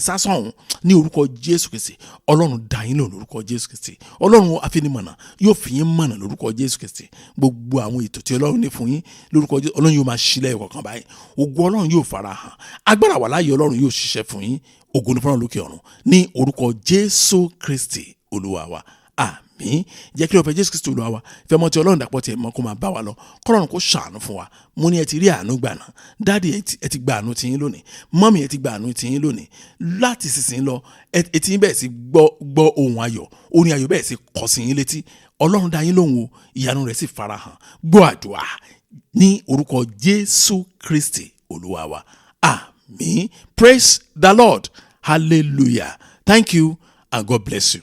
sásọ̀hún ní orúkọ Jésù Kristi. Ọlọ́run dá yín lò lórúkọ Jésù Kristi. Ọlọ́run afinimọ̀nà yóò fi yín mọ̀nà lórúkọ Jésù Kristi. Gbogbo àwọn ètò tí Ọlọ́run ní fún yín lórúkọ Jésù, Ọlọ́run yóò máa ṣílẹ̀ ìkọ̀kan báyìí. Ògo Ọlọ́run yóò farahàn. Agbára wà láàyè Ọlọ́run yóò ṣiṣẹ́ fún yín. Ògo ni fún Ọlọ́run lókè ọ̀run ní orúkọ Jésù Kristi Olúwa wa. Àmín. Jẹ́ kí ọ̀fẹ́ Jésù Kristi Olúwa wa, ìfẹ́ ọmọ tí Ọlọ́run dàpọ̀ tiẹ̀ mọ́ kó máa bá wa lọ. Kọ́lọ́run kó ṣàánú fún wa. Mo ní ẹ ti rí àánú gbà náà. Dáàdì ẹ ti gba àánú tiyín lónìí. Mọ́mì ẹ ti gba àánú tiyín lónìí. Láti sísìn lọ ẹ ti bẹ̀rẹ̀ sí gbọ́ ohùn ayọ̀. Orin ayọ̀ bẹ̀rẹ̀ sí kọ sí yín létí. Ọlọ́run dá yín lóhùn o. Ìyanu rẹ̀ sì farahàn. Gbọ́ àdúrà ní orúkọ Jésù Kristi Olúwa wa. Amen. Praise the Lord. Hallelujah. Thank you and God bless you.